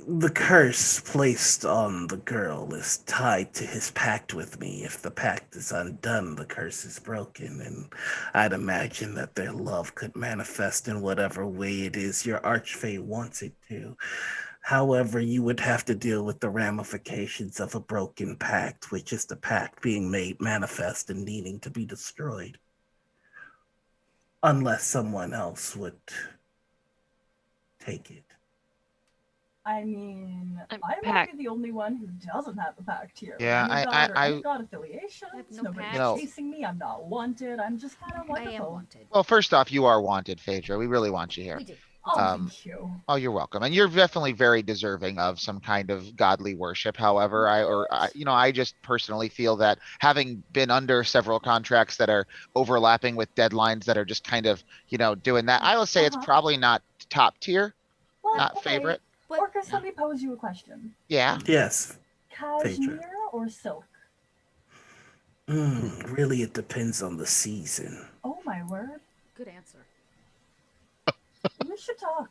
the curse placed on the girl is tied to his pact with me. If the pact is undone, the curse is broken, and I'd imagine that their love could manifest in whatever way it is your archfey wants it to. However, you would have to deal with the ramifications of a broken pact, which is the pact being made manifest and needing to be destroyed. Unless someone else would take it. I mean, I'm I might packed. be the only one who doesn't have a pact here. Yeah, I'm a I- god or I- any god affiliations. I have no Nobody's pact. You know- chasing me. I'm not wanted. I'm just kind of I wonderful. am wanted. well, first off, you are wanted, Phaedra. We really want you here. We do. Oh, Um, thank you. Oh, you're welcome. And you're definitely very deserving of some kind of godly worship. However, I just personally feel that having been under several contracts that are overlapping with deadlines that are just kind of, doing that, I will say it's Uh-huh. probably not top tier, Well, not okay. favorite. What? Orcus, let me pose you a question. Yeah. Yes. Cashmere or silk? Really, it depends on the season. Oh, my word. Good answer. We should talk.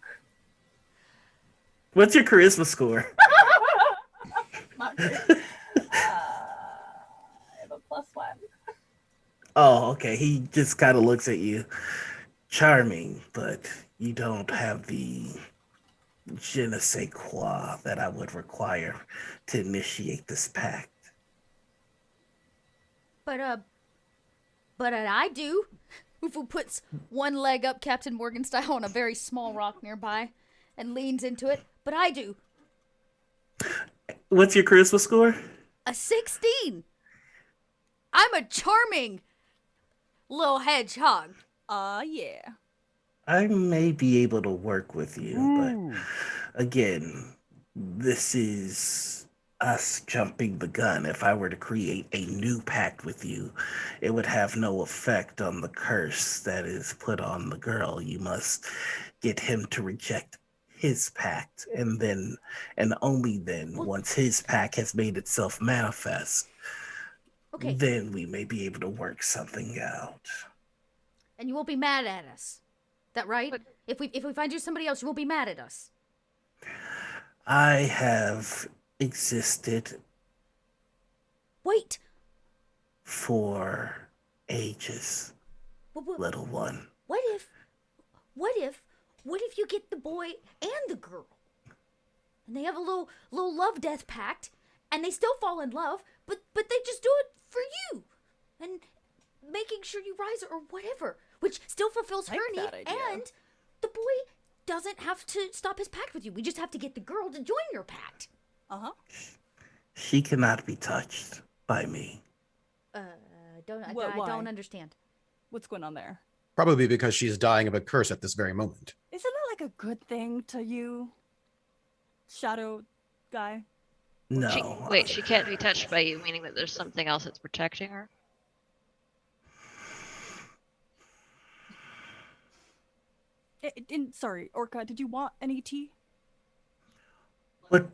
What's your charisma score? not great. I have a +1. Oh, okay. He just kind of looks at you. Charming, but you don't have the je ne sais quoi that I would require to initiate this pact. But I do. Ufu puts one leg up Captain Morgan style on a very small rock nearby and leans into it. But I do. What's your charisma score? A 16. I'm a charming little hedgehog. Yeah. I may be able to work with you, but again, this is us jumping the gun. If I were to create a new pact with you, it would have no effect on the curse that is put on the girl. You must get him to reject his pact, and then, and only then, once his pact has made itself manifest, Okay. then we may be able to work something out. And you won't be mad at us. That right? But- If we find you somebody else, you won't be mad at us. I have existed Wait. for ages, little one. What if you get the boy and the girl? And they have a little love death pact, and they still fall in love, but they just do it for you. And making sure you rise or whatever, which still fulfills her Like need, that idea. and the boy doesn't have to stop his pact with you. We just have to get the girl to join your pact. She cannot be touched by me. I Why? don't understand. What's going on there? Probably because she's dying of a curse at this very moment. Isn't that like a good thing to you, Shadow guy? No. She can't be touched by you, meaning that there's something else that's protecting her. Sorry, Orca, did you want any tea? What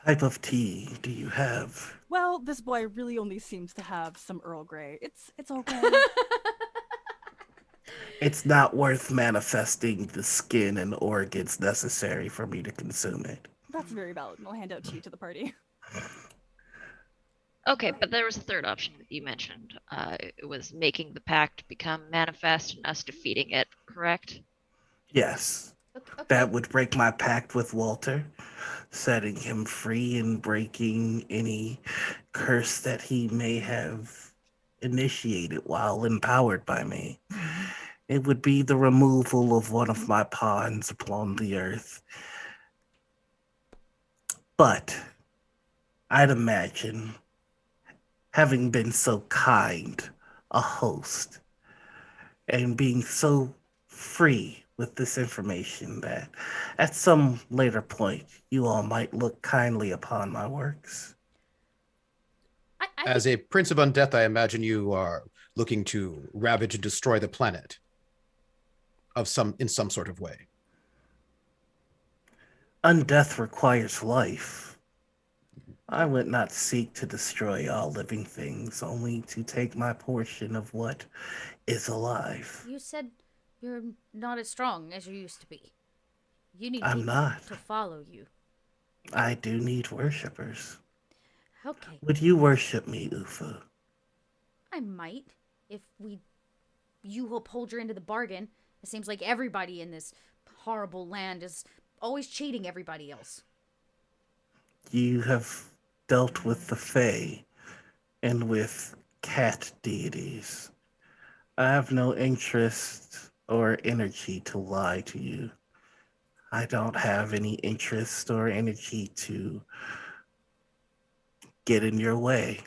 type of tea do you have? Well, this boy really only seems to have some Earl Grey. It's okay. It's not worth manifesting the skin and organs necessary for me to consume it. That's very valid, and I'll hand out tea to the party. Okay, but there was a third option that you mentioned. It was making the pact become manifest and us defeating it, correct? Yes, Okay. that would break my pact with Walter, setting him free and breaking any curse that he may have initiated while empowered by me. It would be the removal of one of my pawns upon the earth. But I'd imagine, having been so kind a host and being so free with this information, that at some later point you all might look kindly upon my works. As a prince of undeath, I imagine you are looking to ravage and destroy the planet in some sort of way. Undeath requires life. I would not seek to destroy all living things, only to take my portion of what is alive. You said you're not as strong as you used to be. You need I'm people not. to follow you. I do need worshippers. Okay, Would you worship me, Ufa? I might if you uphold your end of the bargain. It seems like everybody in this horrible land is always cheating everybody else. You have dealt with the Fae and with cat deities. I have no interest or energy to lie to you. I don't have any interest or energy to get in your way.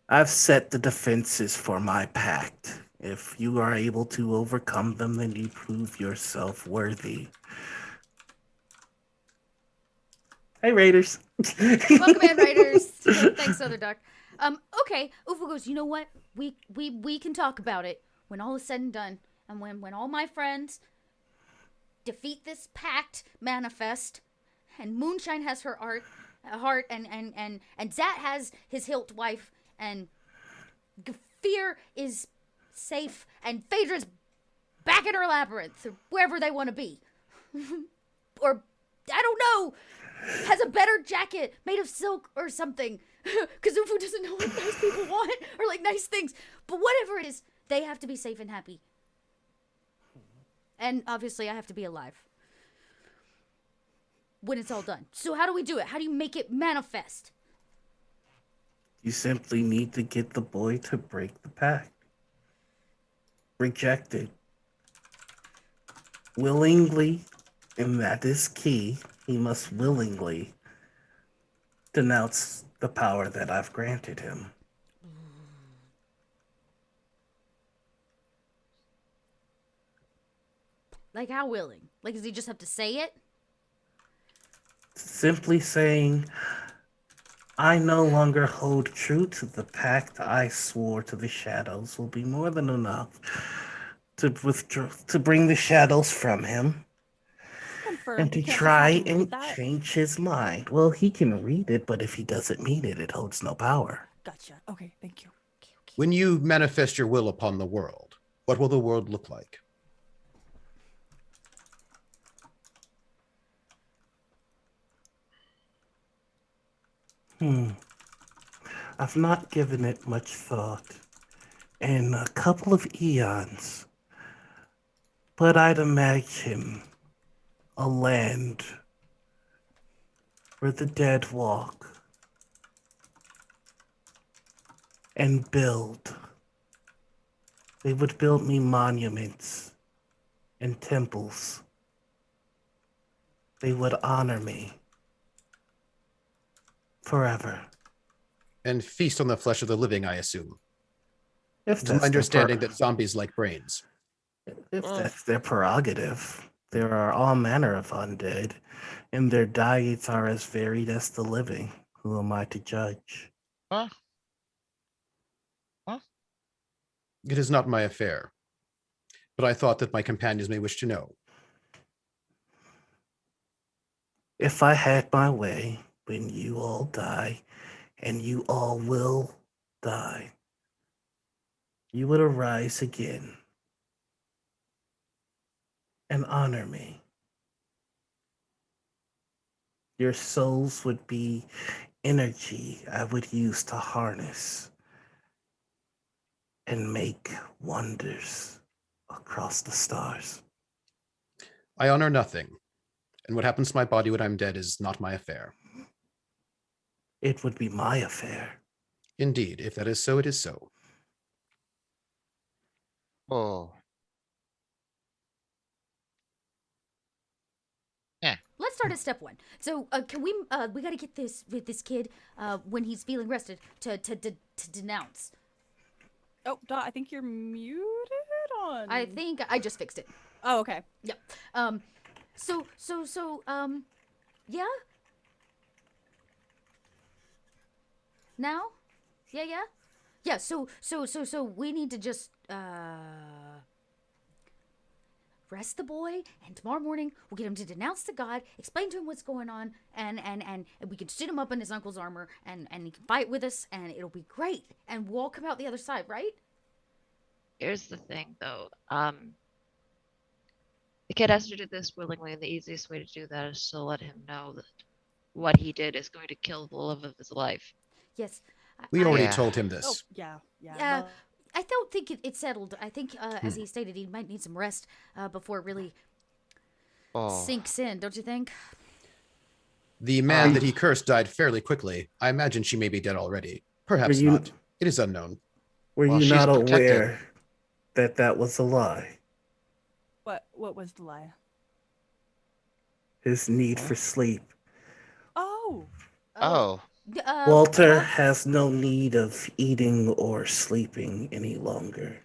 I've set the defenses for my pact. If you are able to overcome them, then you prove yourself worthy. Hey, Raiders. Welcome in, Raiders. Thanks, Other Duck. Okay, Ufu goes, you know what? We can talk about it when all is said and done. And when all my friends defeat this pact manifest, and Moonshine has her heart, and Zat has his hilt wife, and Fear is safe, and Phaedra's back in her labyrinth, or wherever they want to be. Or I don't know, has a better jacket made of silk or something. Kazufu doesn't know what nice people want or like nice things. But whatever it is, they have to be safe and happy. And obviously I have to be alive when it's all done. So how do we do it? How do you make it manifest? You simply need to get the boy to break the pact. Reject it. Willingly, and that is key, he must willingly denounce the power that I've granted him. Like how willing? Like does he just have to say it? Simply saying, I no longer hold true to the pact I swore to the shadows will be more than enough to withdraw, to bring the shadows from him Confirm. and to You can't just try have him read and that. change his mind. Well, he can read it, but if he doesn't mean it, it holds no power. Gotcha. Okay, thank you. When you manifest your will upon the world, what will the world look like? I've not given it much thought in a couple of eons, but I'd imagine a land where the dead walk and build. They would build me monuments and temples. They would honor me forever. And feast on the flesh of the living, I assume. If It's my that's understanding that zombies like brains. if that's their prerogative. There are all manner of undead, and their diets are as varied as the living. Who am I to judge? Huh? It is not my affair, but I thought that my companions may wish to know. If I had my way, when you all die, and you all will die, you would arise again and honor me. Your souls would be energy I would use to harness and make wonders across the stars. I honor nothing, and what happens to my body when I'm dead is not my affair. It would be my affair. Indeed, if that is so, it is so. Oh. Let's start at step one. So, can we got to get this kid, when he's feeling rested, to denounce. Oh, Dot, I think you're muted on. I think I just fixed it. Oh, okay. Yep. So, yeah? Now? Yeah? Yeah, so we need to just, rest the boy, and tomorrow morning we'll get him to denounce the god, explain to him what's going on, and we can suit him up in his uncle's armor, and he can fight with us, and it'll be great, and we'll all come out the other side, right? Here's the thing, though. The kid has to do this willingly, and the easiest way to do that is to let him know that what he did is going to kill the love of his life. Yes. We already Yeah. told him Oh, this. yeah. Yeah. I don't think it's settled. I think, as he stated, he might need some rest before it really Oh. sinks in, don't you think? The man that he cursed died fairly quickly. I imagine she may be dead already. Perhaps you- not. It is unknown. Were Well, you she's not protected. aware that that was a lie? What was the lie? His need for sleep. Oh. Oh. Walter has no need of eating or sleeping any longer.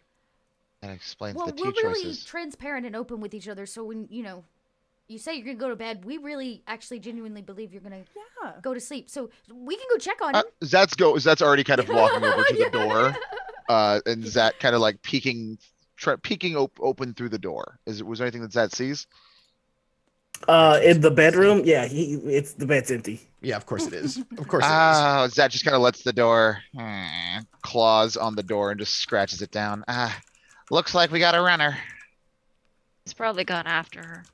That explains Well, the we're tea really choices. transparent and open with each other, so when, you say you're going to go to bed, we really actually genuinely believe you're going to Yeah. go to sleep. So we can go check on him. Zat's already kind of walking over to Yeah. the door. And Zat kind of like peeking open through the door. Was there anything that Zat sees? In the bedroom, yeah, it's the bed's empty. Yeah, of course it is. Of course it is. Zat just kind of lets the door, claws on the door and just scratches it down. Looks like we got a runner. He's probably gone after her.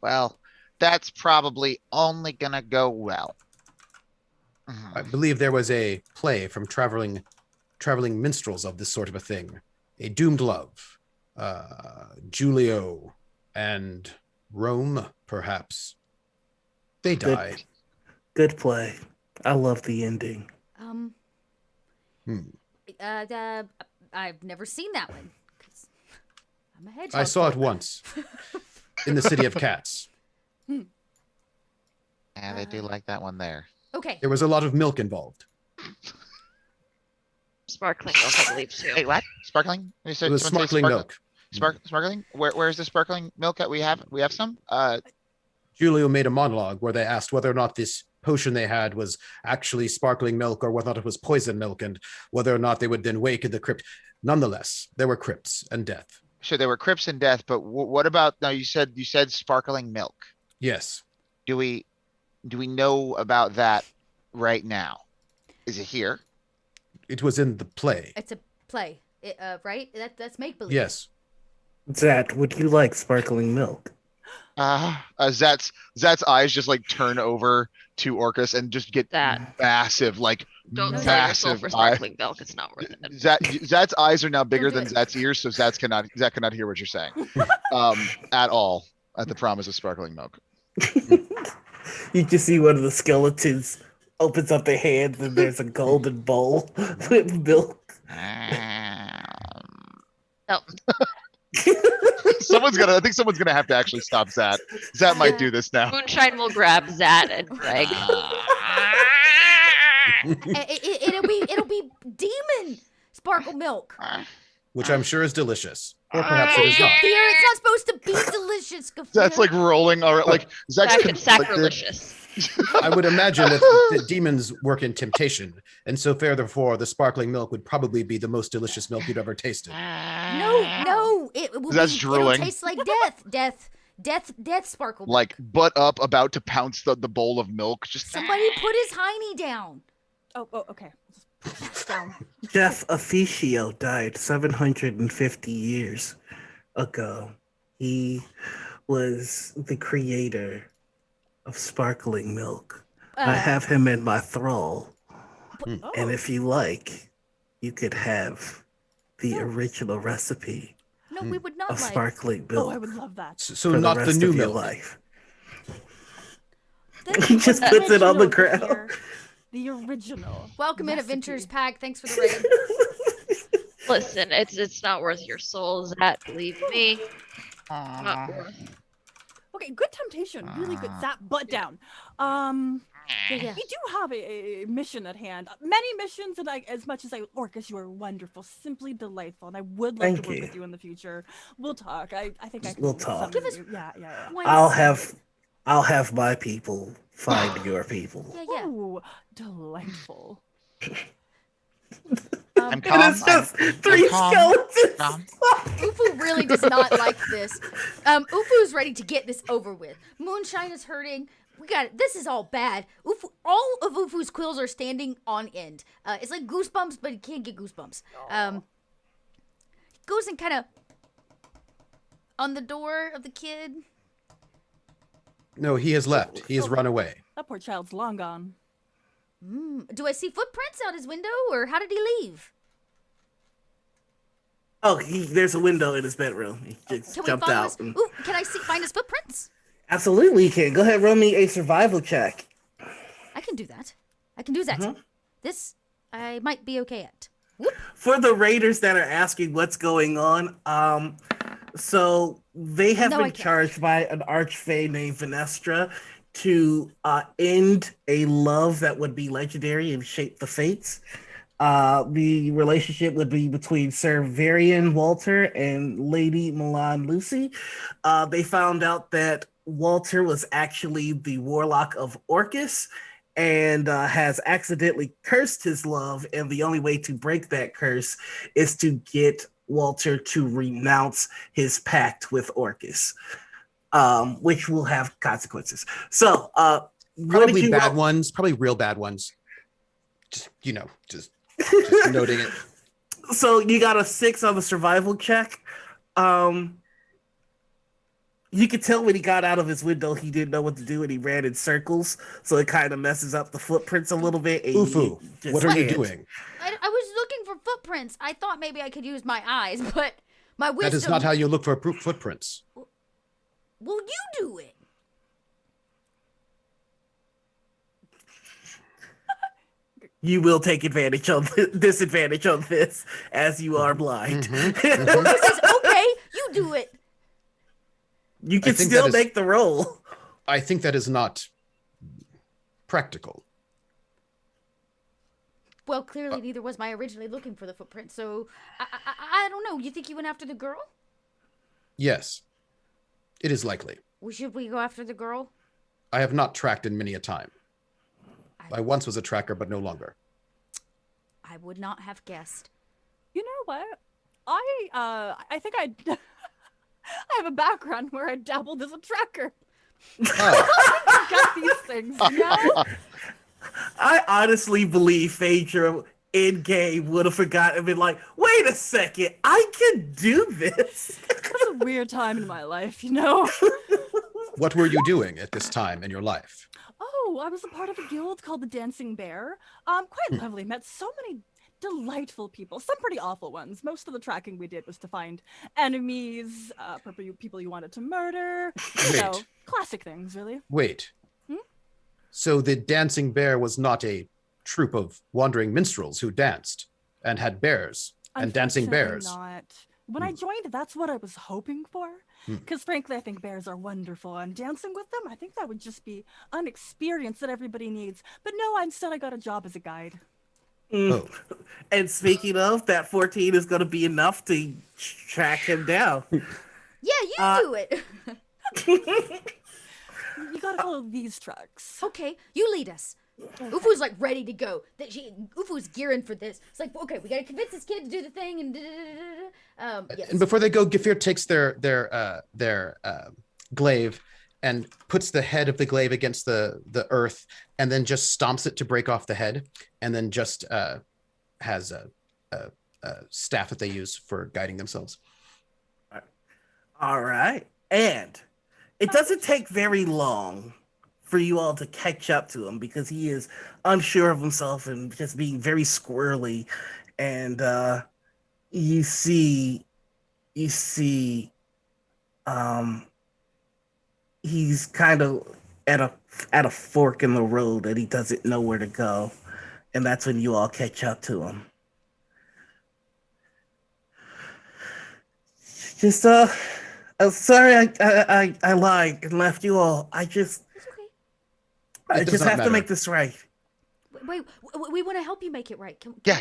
Well, that's probably only gonna go well. I believe there was a play from traveling minstrels of this sort of a thing. A Doomed Love, Julio, and Rome, perhaps. They died. Good play. I love the ending. I've never seen that one. 'Cause I'm a hedgehog. I saw it folk. once in the City of Cats. Yeah, they do like that one there. Okay. There was a lot of milk involved. Sparkling milk, I believe, too. Hey, what? Sparkling? You said It was someone say sparkling milk. Sparkling? Where is the sparkling milk that we have? We have some? Julio made a monologue where they asked whether or not this potion they had was actually sparkling milk or whether or not it was poison milk, and whether or not they would then wake in the crypt. Nonetheless, there were crypts and death. So there were crypts and death, but what about now? You said sparkling milk. Yes. Do we know about that right now? Is it here? It was in the play. It's a play, right? That's make believe. Yes. Zat, would you like sparkling milk? Zat's eyes just like turn over to Orcus and just get That. massive, like Don't sell yourself massive for sparkling milk. It's not worth it. Zat's eyes are now bigger Don't than do it. Zat's ears, so Zat cannot hear what you're saying. At all. At the promise of sparkling milk. You just see one of the skeletons opens up their hands and there's a golden bowl with milk. No. I think someone's gonna have to actually stop Zat. Zat might do this now. Moonshine will grab Zat and Greg. It'll be demon sparkle milk. Which I'm sure is delicious. Or perhaps it is not. Fear, it's not supposed to be delicious. Zat's like rolling all right, like Zat's conflicted. Sacrilegious. I would imagine that demons work in temptation, and so therefore the sparkling milk would probably be the most delicious milk you'd ever tasted. No, it will That's be, drooling. It'll taste like death sparkle milk. Like butt up, about to pounce the bowl of milk. Just Somebody put his hiney down. Oh, okay. Just down. Jeff Officio died 750 years ago. He was the creator of sparkling milk. I have him in my thrall. Oh. And if you like, you could have the original recipe No, we would not of like. sparkling milk Oh, I would love that. So for not the the rest new of your milk. life. Then- He just puts it on the Original ground. here. The original. Welcome in recipe. Adventures Pack. Thanks for the raid. Listen, it's not worth your soul, Zat. Believe me. Not worth. Okay, good temptation. Really good. Zap, butt down. Yeah. We do have a mission at hand. Many missions, and as much as Orcus, you are wonderful, simply delightful, and I would love Thank to work you. with you in the future. We'll talk. I think I can. We'll do talk. something Give us- with you. Yeah. Why I'll have my people find your people. Yeah. Ooh, delightful. I'm And calm. it's just three I'm calm. skeletons. Calm. Ufu really does not like this. Ufu's ready to get this over with. Moonshine is hurting. We got it. This is all bad. All of Ufu's quills are standing on end. It's like goosebumps, but he can't get goosebumps. Goes and kind of on the door of the kid. No, he has left. He has run away. That poor child's long gone. Do I see footprints out his window, or how did he leave? Oh, there's a window in his bedroom. He just Can we jumped follow out. his? Ooh, can I find his footprints? Absolutely, you can. Go ahead, roll me a survival check. I can do that. This I might be okay at. Whoop. For the raiders that are asking what's going on, so they have No, I been can't. charged by an archfey named Venestra to end a love that would be legendary and shape the fates. The relationship would be between Sir Varian Walter and Lady Milan Lucy. They found out that Walter was actually the warlock of Orcus and has accidentally cursed his love, and the only way to break that curse is to get Walter to renounce his pact with Orcus, which will have consequences. So, what did Probably you bad roll? ones. Probably real bad ones. Just just noting it. So you got a 6 on the survival check. You could tell when he got out of his window, he didn't know what to do, and he ran in circles, so it kind of messes up the footprints a little bit. And Ufu, just what are you can't. doing? I was looking for footprints. I thought maybe I could use my eyes, but my wisdom. That is not how you look for footprints. Well, you do it. You will take advantage on disadvantage on this, as you are blind. This is okay. You do it. You can think still that is- make the roll. I think that is not practical. Well, clearly neither was my originally looking for the footprint, so I don't know. You think you went after the girl? Yes, it is likely. Well, should we go after the girl? I have not tracked in many a time. I once was a tracker, but no longer. I would not have guessed. You know what? I think I have a background where I dabbled as a tracker. Oh, Got these things, you know? I honestly believe Phaedra in game would have forgotten and been like, wait a second, I can do this. It was a weird time in my life, you know? what were you doing at this time in your life? Oh, I was a part of a guild called the Dancing Bear. Quite lovely. Met so many delightful people. Some pretty awful ones. Most of the tracking we did was to find enemies, people you wanted to murder. You know, Wait. classic things, really. Wait. Hmm? So the dancing bear was not a troop of wandering minstrels who danced and had bears and dancing bears. Unfortunately not. When I joined, that's what I was hoping for. Because frankly, I think bears are wonderful, and dancing with them, I think that would just be an experience that everybody needs. But no, instead I got a job as a guide. Oh. And speaking of, that 14 is going to be enough to track him down. Yeah, you do it. You gotta follow these tracks. Okay, you lead us. Ufu's like ready to go. Ufu's gearing for this. It's like, okay, we gotta convince this kid to do the thing, and yes. And before they go, Gefir takes their glaive and puts the head of the glaive against the earth, and then just stomps it to break off the head, and then just has a staff that they use for guiding themselves. All right. And it doesn't take very long for you all to catch up to him because he is unsure of himself and just being very squirrely. And you see he's kind of at a fork in the road and he doesn't know where to go. And that's when you all catch up to him. Just sorry, I lied and left you all. I just It's okay. I does just not have to matter. make this right. Wait, we want to help you make it right. Yeah.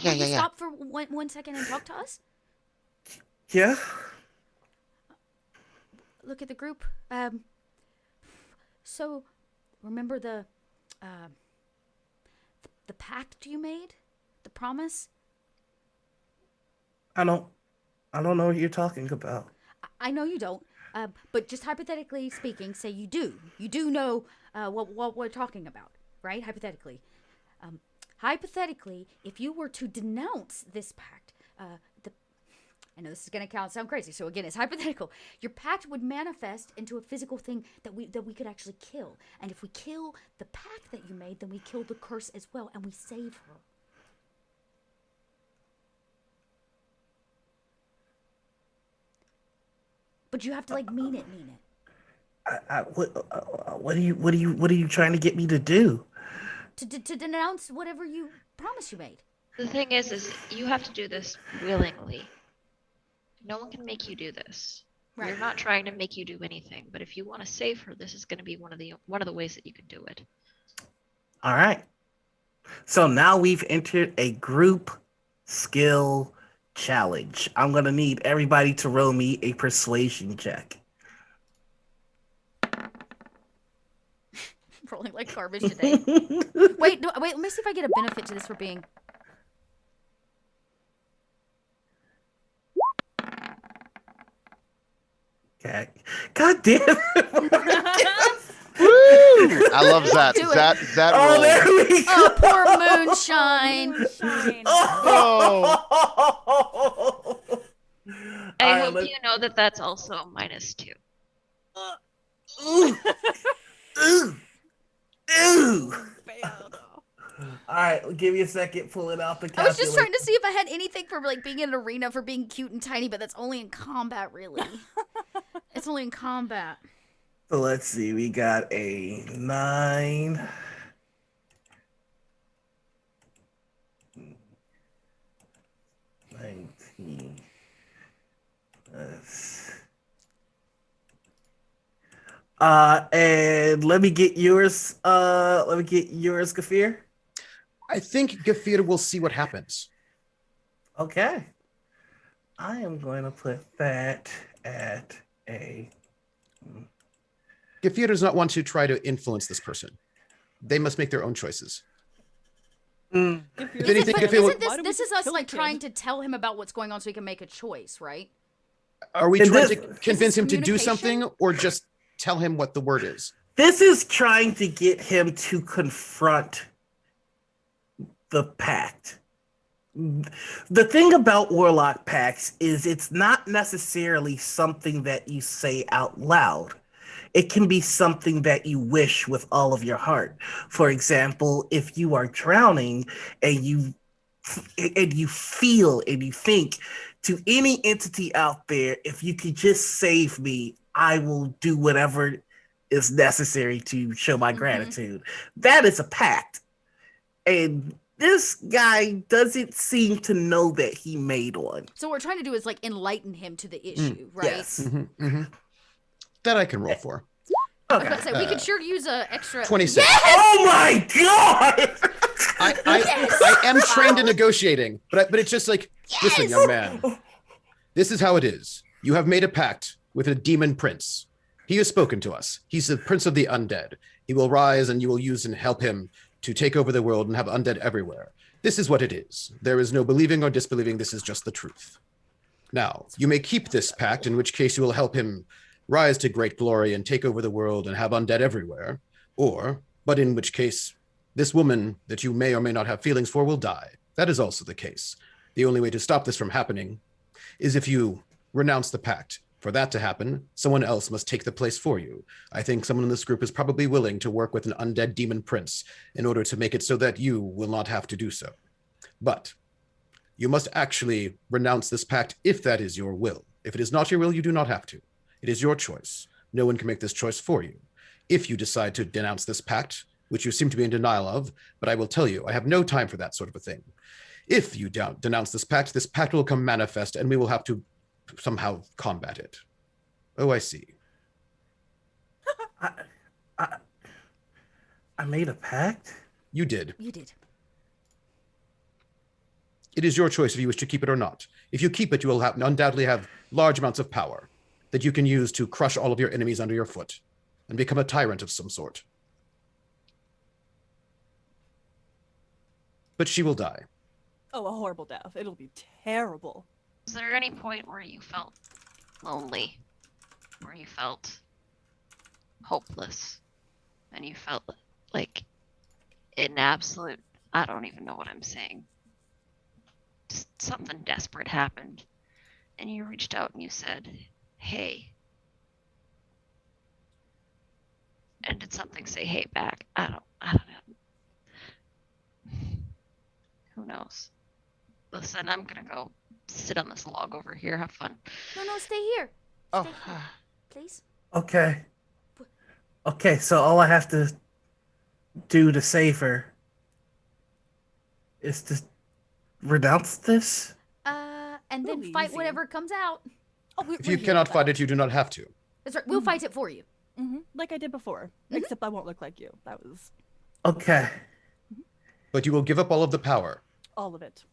Will you stop for one second and talk to us? Yeah. Look at the group. So, remember the pact you made? The promise? I don't know what you're talking about. I know you don't, but just hypothetically speaking, say you do. You do know what we're talking about, right? Hypothetically. Hypothetically, if you were to denounce this pact, I know this is going to sound crazy, so again, it's hypothetical. Your pact would manifest into a physical thing that we could actually kill. And if we kill the pact that you made, then we kill the curse as well, and we save her. But you have to mean it. What are you trying to get me to do? To denounce whatever you promise you made. The thing is you have to do this willingly. No one can make you do this. Right. We're not trying to make you do anything, but if you want to save her, this is going to be one of the ways that you can do it. All right. So now we've entered a group skill challenge. I'm going to need everybody to roll me a persuasion check. Rolling like garbage today. Wait, let me see if I get a benefit to this for being... Okay. God damn it. Woo! I love Zat. Do it. Zat Oh, roll. there we go. Oh, poor moonshine. Shine. Oh. I All right, hope let's- you know that that's also a -2. Ooh. Ooh. Ooh. Failed. All right, give me a second. Pull it out the I calculator. was just trying to see if I had anything for like being in an arena for being cute and tiny, but that's only in combat, really. It's only in combat. So let's see. We got a 9. 19. And let me get yours. Gafir. I think Gefir will see what happens. Okay. I am going to put that at a. Gefir does not want to try to influence this person. They must make their own choices. Mm. If anything, But Gefir, isn't this is us like trying to tell him about what's going on so he can make a choice, right? are we And trying this- to convince him to do communication? something or just tell him what the word is? This is trying to get him to confront the pact. The thing about warlock pacts is it's not necessarily something that you say out loud. It can be something that you wish with all of your heart. For example, if you are drowning and you feel and you think to any entity out there, if you could just save me, I will do whatever is necessary to show my gratitude. That is a pact. And this guy doesn't seem to know that he made one. So what we're trying to do is like enlighten him to the issue, right? Yes. That I can roll for. I was about to say we could sure use a extra 26. Oh my god! I am trained in negotiating, but it's just like, listen, young man, this is how it is. You have made a pact with a demon prince. He has spoken to us. He's the prince of the undead. He will rise and you will use and help him to take over the world and have undead everywhere. This is what it is. There is no believing or disbelieving. This is just the truth. Now, you may keep this pact, in which case you will help him rise to great glory and take over the world and have undead everywhere. But in which case, this woman that you may or may not have feelings for will die. That is also the case. The only way to stop this from happening is if you renounce the pact. For that to happen, someone else must take the place for you. I think someone in this group is probably willing to work with an undead demon prince in order to make it so that you will not have to do so. But you must actually renounce this pact if that is your will. If it is not your will, you do not have to. It is your choice. No one can make this choice for you. If you decide to denounce this pact, which you seem to be in denial of, but I will tell you, I have no time for that sort of a thing. If you denounce this pact will come manifest and we will have to somehow combat it. Oh, I see. I made a pact? You did. You did. It is your choice if you wish to keep it or not. If you keep it, you will undoubtedly have large amounts of power that you can use to crush all of your enemies under your foot and become a tyrant of some sort. But she will die. Oh, a horrible death. It'll be terrible. Is there any point where you felt lonely? Where you felt hopeless? And you felt like an absolute, I don't even know what I'm saying. Just something desperate happened. And you reached out and you said, hey. And did something say hey back? I don't know. Who knows? Listen, I'm gonna go sit on this log over here, have fun. No, stay here. Oh, Stay here, please. Okay. Okay, so all I have to do to save her is to renounce this? And then Ooh, fight easy. whatever comes out. Oh, If you cannot fight it, you do not have to. That's right. We'll fight it for you. Like I did before, except I won't look like you. That was Okay. But you will give up all of the power. all of it.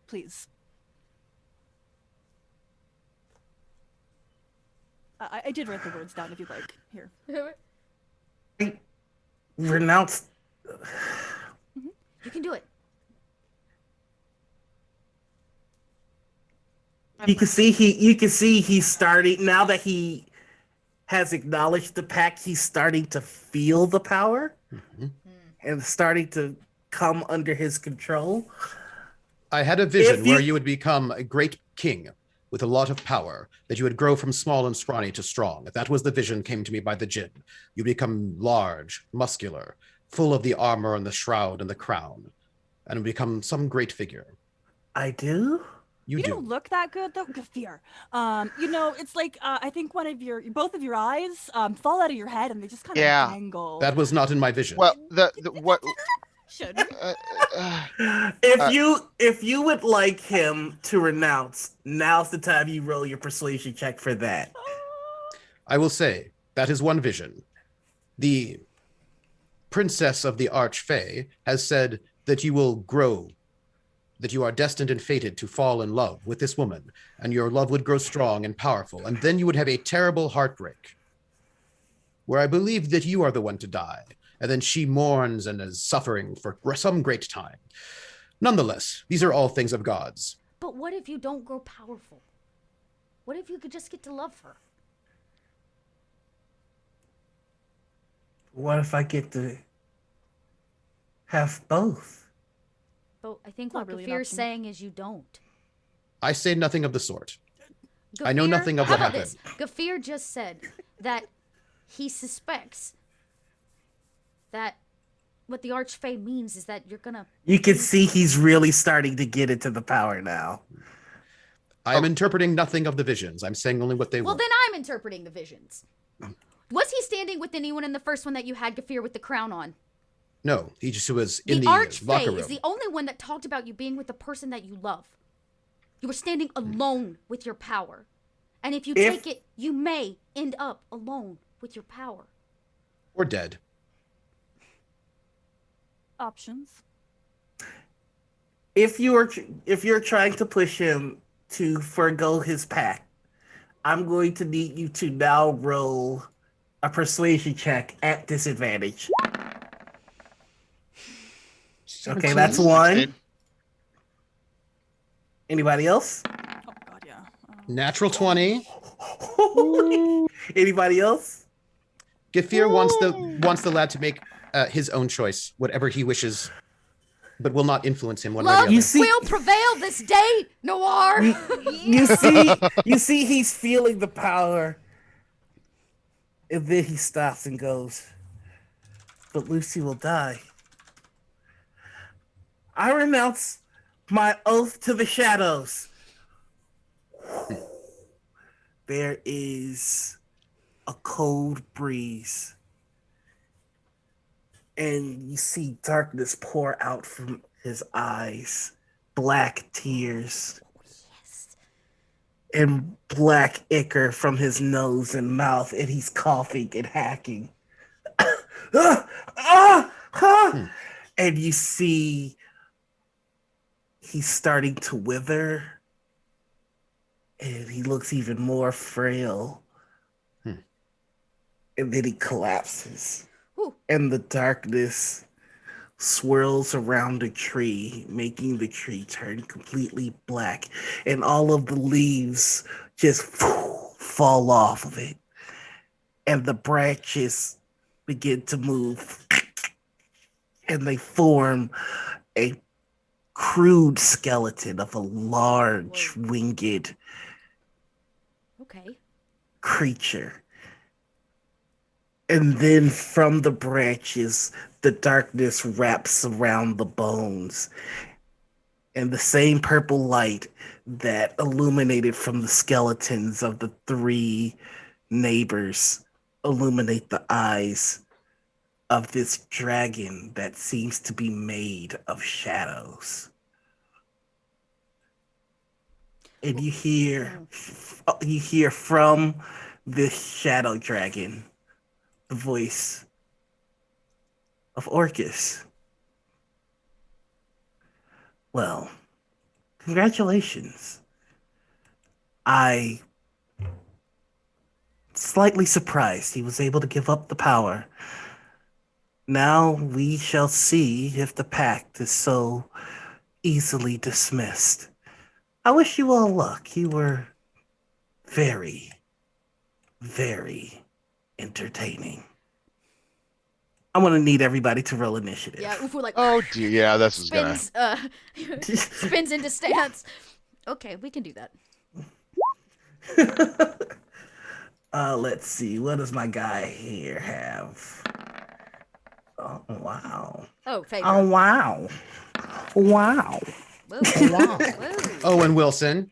Please. I did write the words down if you'd like. Here. Renounce. You can do it. You can see he's starting, now that he has acknowledged the pact, he's starting to feel the power and starting to come under his control. I had a vision where you would become a great king with a lot of power, that you would grow from small and scrawny to strong. That was the vision came to me by the djinn. You become large, muscular, full of the armor and the shroud and the crown, and become some great figure. I do? You You do. don't look that good though, Gafir. It's like I think both of your eyes fall out of your head and they just kind of Yeah. dangle. That was not in my vision. Well, the what? Should. If you would like him to renounce, now's the time you roll your persuasion check for that. I will say, that is one vision. The princess of the Archfey has said that you will grow, that you are destined and fated to fall in love with this woman, and your love would grow strong and powerful, and then you would have a terrible heartbreak, where I believe that you are the one to die, and then she mourns and is suffering for some great time. Nonetheless, these are all things of gods. But what if you don't grow powerful? What if you could just get to love her? What if I get to have both? But I think Not what really an Gafir's option. saying is you don't. I say nothing of the sort. I know nothing of how what about happened. this? Gafir just said that he suspects that what the Archfey means is that you're gonna. You can see he's really starting to get into the power now. I am interpreting nothing of the visions. I'm saying only what they Well, were. then I'm interpreting the visions. Was he standing with anyone in the first one that you had Gafir with the crown on? No, he just was The in the locker Archfey room. is the only one that talked about you being with the person that you love. You were standing alone with your power. And if you take it, you may end up alone with your power. Or dead. Options. If you're trying to push him to forego his pact, I'm going to need you to now roll a persuasion check at disadvantage. Okay, that's one. Anybody else? Oh god, yeah. Natural 20. Anybody else? Gafir wants the lad to make his own choice, whatever he wishes, but will not influence him one way or Love the other. see- will prevail this day, Noir. You see he's feeling the power. And then he stops and goes, but Lucy will die. I renounce my oath to the shadows. There is a cold breeze. And you see darkness pour out from his eyes, black tears, and black ichor from his nose and mouth, and he's coughing and hacking. And you see he's starting to wither, and he looks even more frail. And then he collapses. And the darkness swirls around the tree, making the tree turn completely black. And all of the leaves just fall off of it. And the branches begin to move. And they form a crude skeleton of a large winged creature. And then from the branches, the darkness wraps around the bones. And the same purple light that illuminated from the skeletons of the three neighbors illuminate the eyes of this dragon that seems to be made of shadows. And you hear from this shadow dragon the voice of Orcus. Well, congratulations. I slightly surprised he was able to give up the power. Now we shall see if the pact is so easily dismissed. I wish you all luck. You were very, very entertaining. I'm gonna need everybody to roll initiative. Yeah, Ufu like Oh dear, yeah, this is gonna. spins spins into stance. Okay, we can do that. Let's see. What does my guy here have? Oh wow. Oh, favor. Oh wow. Wow. Whoa. Wow. Whoa. Owen Wilson.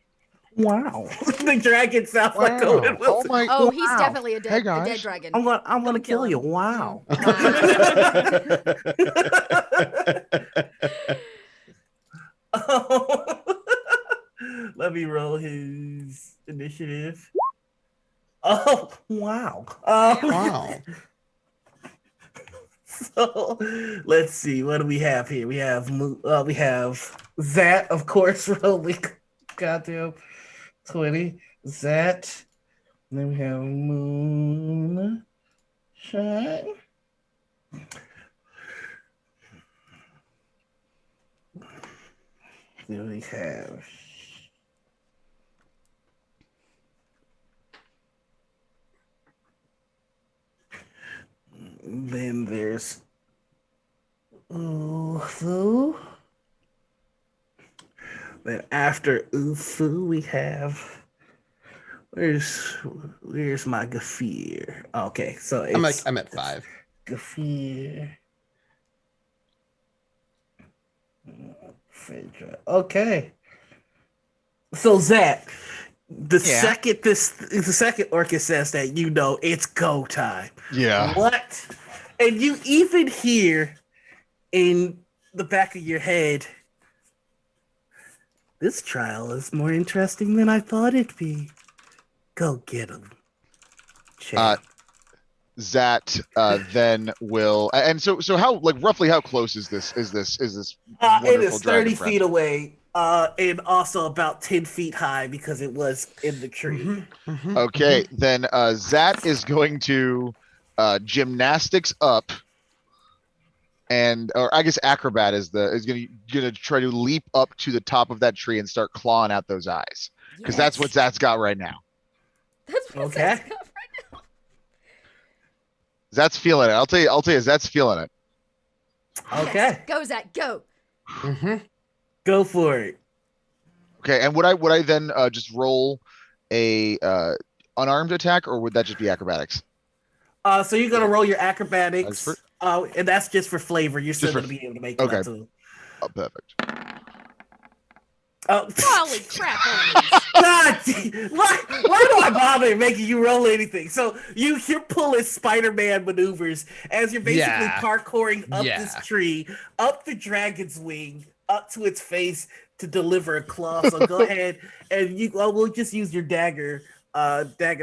Wow. The dragon sounds like Owen Oh Wilson. my. Oh, he's Wow. definitely a Hey, dead guys. dragon. I'm gonna Don't kill you. him. Wow. Oh. Let me roll his initiative. Oh wow. Wow. So let's see. What do we have here? We have Zat, of course, rolling goddamn 20. Zat. And then we have Moonshine. Then we have then there's Ufu. Then after Ufu, we have where's my Gafir? Okay, so it's I'm at 5. Gafir. Phaedra. Okay. So Zach, the second Orcus says that it's go time. Yeah. What? And you even hear in the back of your head, this trial is more interesting than I thought it'd be. Go get him. Zat then will, and so how, like, roughly how close is this It wonderful is 30 dragon friend? feet away, and also about 10 feet high because it was in the tree. Okay, then Zat is going to gymnastics up, or I guess acrobat is gonna try to leap up to the top of that tree and start clawing out those eyes, because that's what Zat's got right now. That's what Okay. Zach's got right now. Zat's feeling it. I'll tell you, Zat's feeling it. Okay. Yes. Go, Zach. Go. Go for it. Okay, and would I then just roll a unarmed attack, or would that just be acrobatics? So you're gonna roll your acrobatics. Expert? And that's just for flavor. You're still Just for- gonna be able to make okay. that too. Oh, perfect. Oh, Holy crap. Owens. God, why do I bother making you roll anything? So you're pulling Spider-Man maneuvers as you're basically Yeah. parkouring up Yeah. this tree, up the dragon's wing, up to its face to deliver a claw. So go ahead and we'll just use your dagger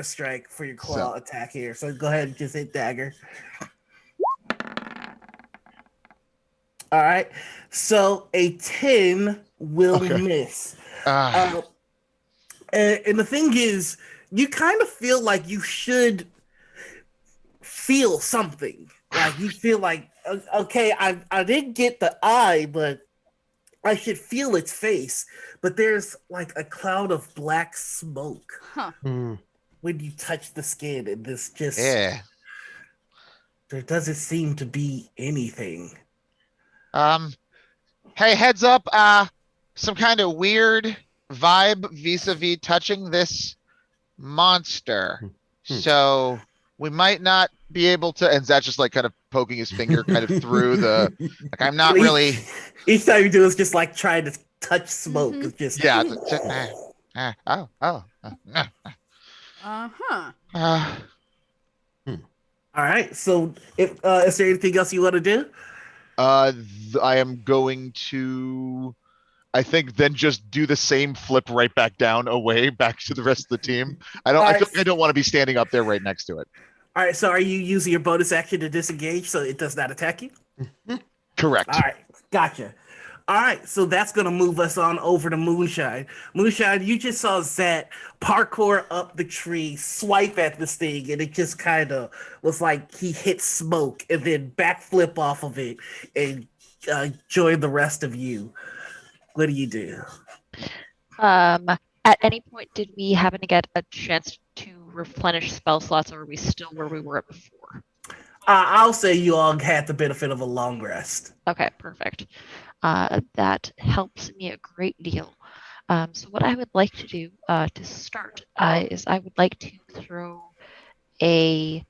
strike for your claw attack here. So go ahead and just hit dagger. All right. So a 10 will miss. And the thing is, you kind of feel like you should feel something. Like you feel like, okay, I didn't get the eye, but I should feel its face. But there's like a cloud of black smoke Huh. when you touch the skin, and this just Yeah. there doesn't seem to be anything. Hey, heads up, some kind of weird vibe vis-a-vis touching this monster. So we might not be able to, and Zat's just like kind of poking his finger kind of through the, like, I'm not really, Each time you do is just like trying to touch smoke. It's just yeah. Uh-huh. All right. So, if is there anything else you want to do? I am going to, I think, then just do the same flip right back down away back to the rest of the team. I feel like I don't want to be standing up there right next to it. All right. So, are you using your bonus action to disengage so it does not attack you? Correct. All right. Gotcha. All right, so that's gonna move us on over to Moonshine. Moonshine, you just saw Zat parkour up the tree, swipe at this thing, and it just kind of was like he hit smoke and then backflip off of it and join the rest of you. What do you do? At any point, did we happen to get a chance to replenish spell slots, or are we still where we were before? I'll say you all had the benefit of a long rest. Okay, perfect. That helps me a great deal. So what I would like to do to start is I would like to throw a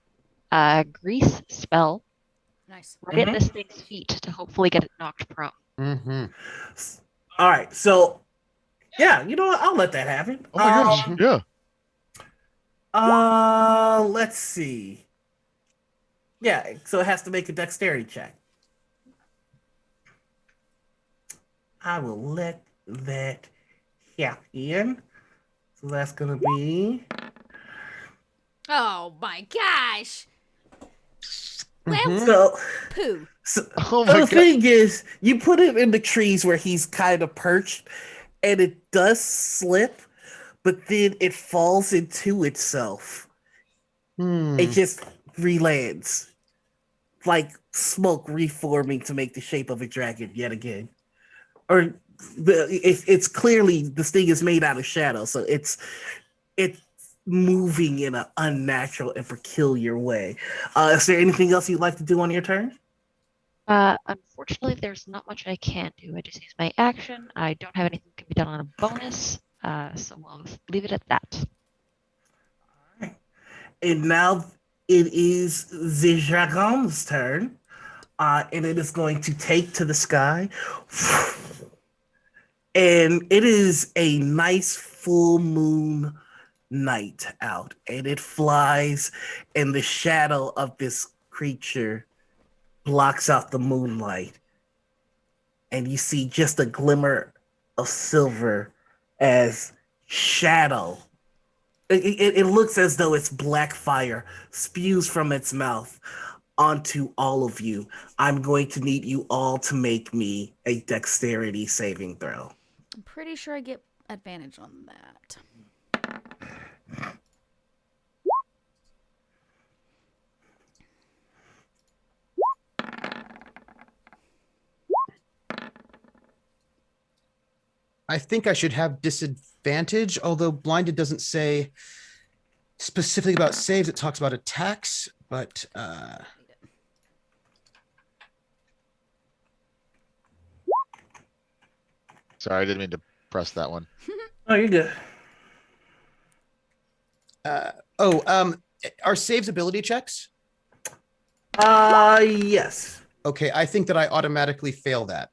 grease spell Nice. right at this thing's feet to hopefully get it knocked prone. Mm-hmm. All right, so yeah, you know what? I'll let that happen. Oh my gosh. Yeah. Let's see. Yeah, so it has to make a dexterity check. I will let that happen. So that's gonna be. Oh my gosh. Well, Mhm. So, poo. Oh so my the god. thing is, you put it in the trees where he's kind of perched, and it does slip, but then it falls into itself. Hmm. It just relands, like smoke reforming to make the shape of a dragon yet again. Or it's clearly this thing is made out of shadow, so it's moving in an unnatural and peculiar way. Is there anything else you'd like to do on your turn? Unfortunately, there's not much I can do. I just use my action. I don't have anything that can be done on a bonus, so we'll leave it at that. And now it is the dragon's turn, and it is going to take to the sky. And it is a nice full moon night out, and it flies, and the shadow of this creature blocks out the moonlight, and you see just a glimmer of silver as shadow. It looks as though it's black fire spews from its mouth onto all of you. I'm going to need you all to make me a dexterity saving throw. I'm pretty sure I get advantage on that. I think I should have disadvantage, although blinded doesn't say specifically about saves. It talks about attacks, but Sorry, I didn't mean to press that one. Oh, you're good. are saves ability checks? Yes. Okay, I think that I automatically fail that.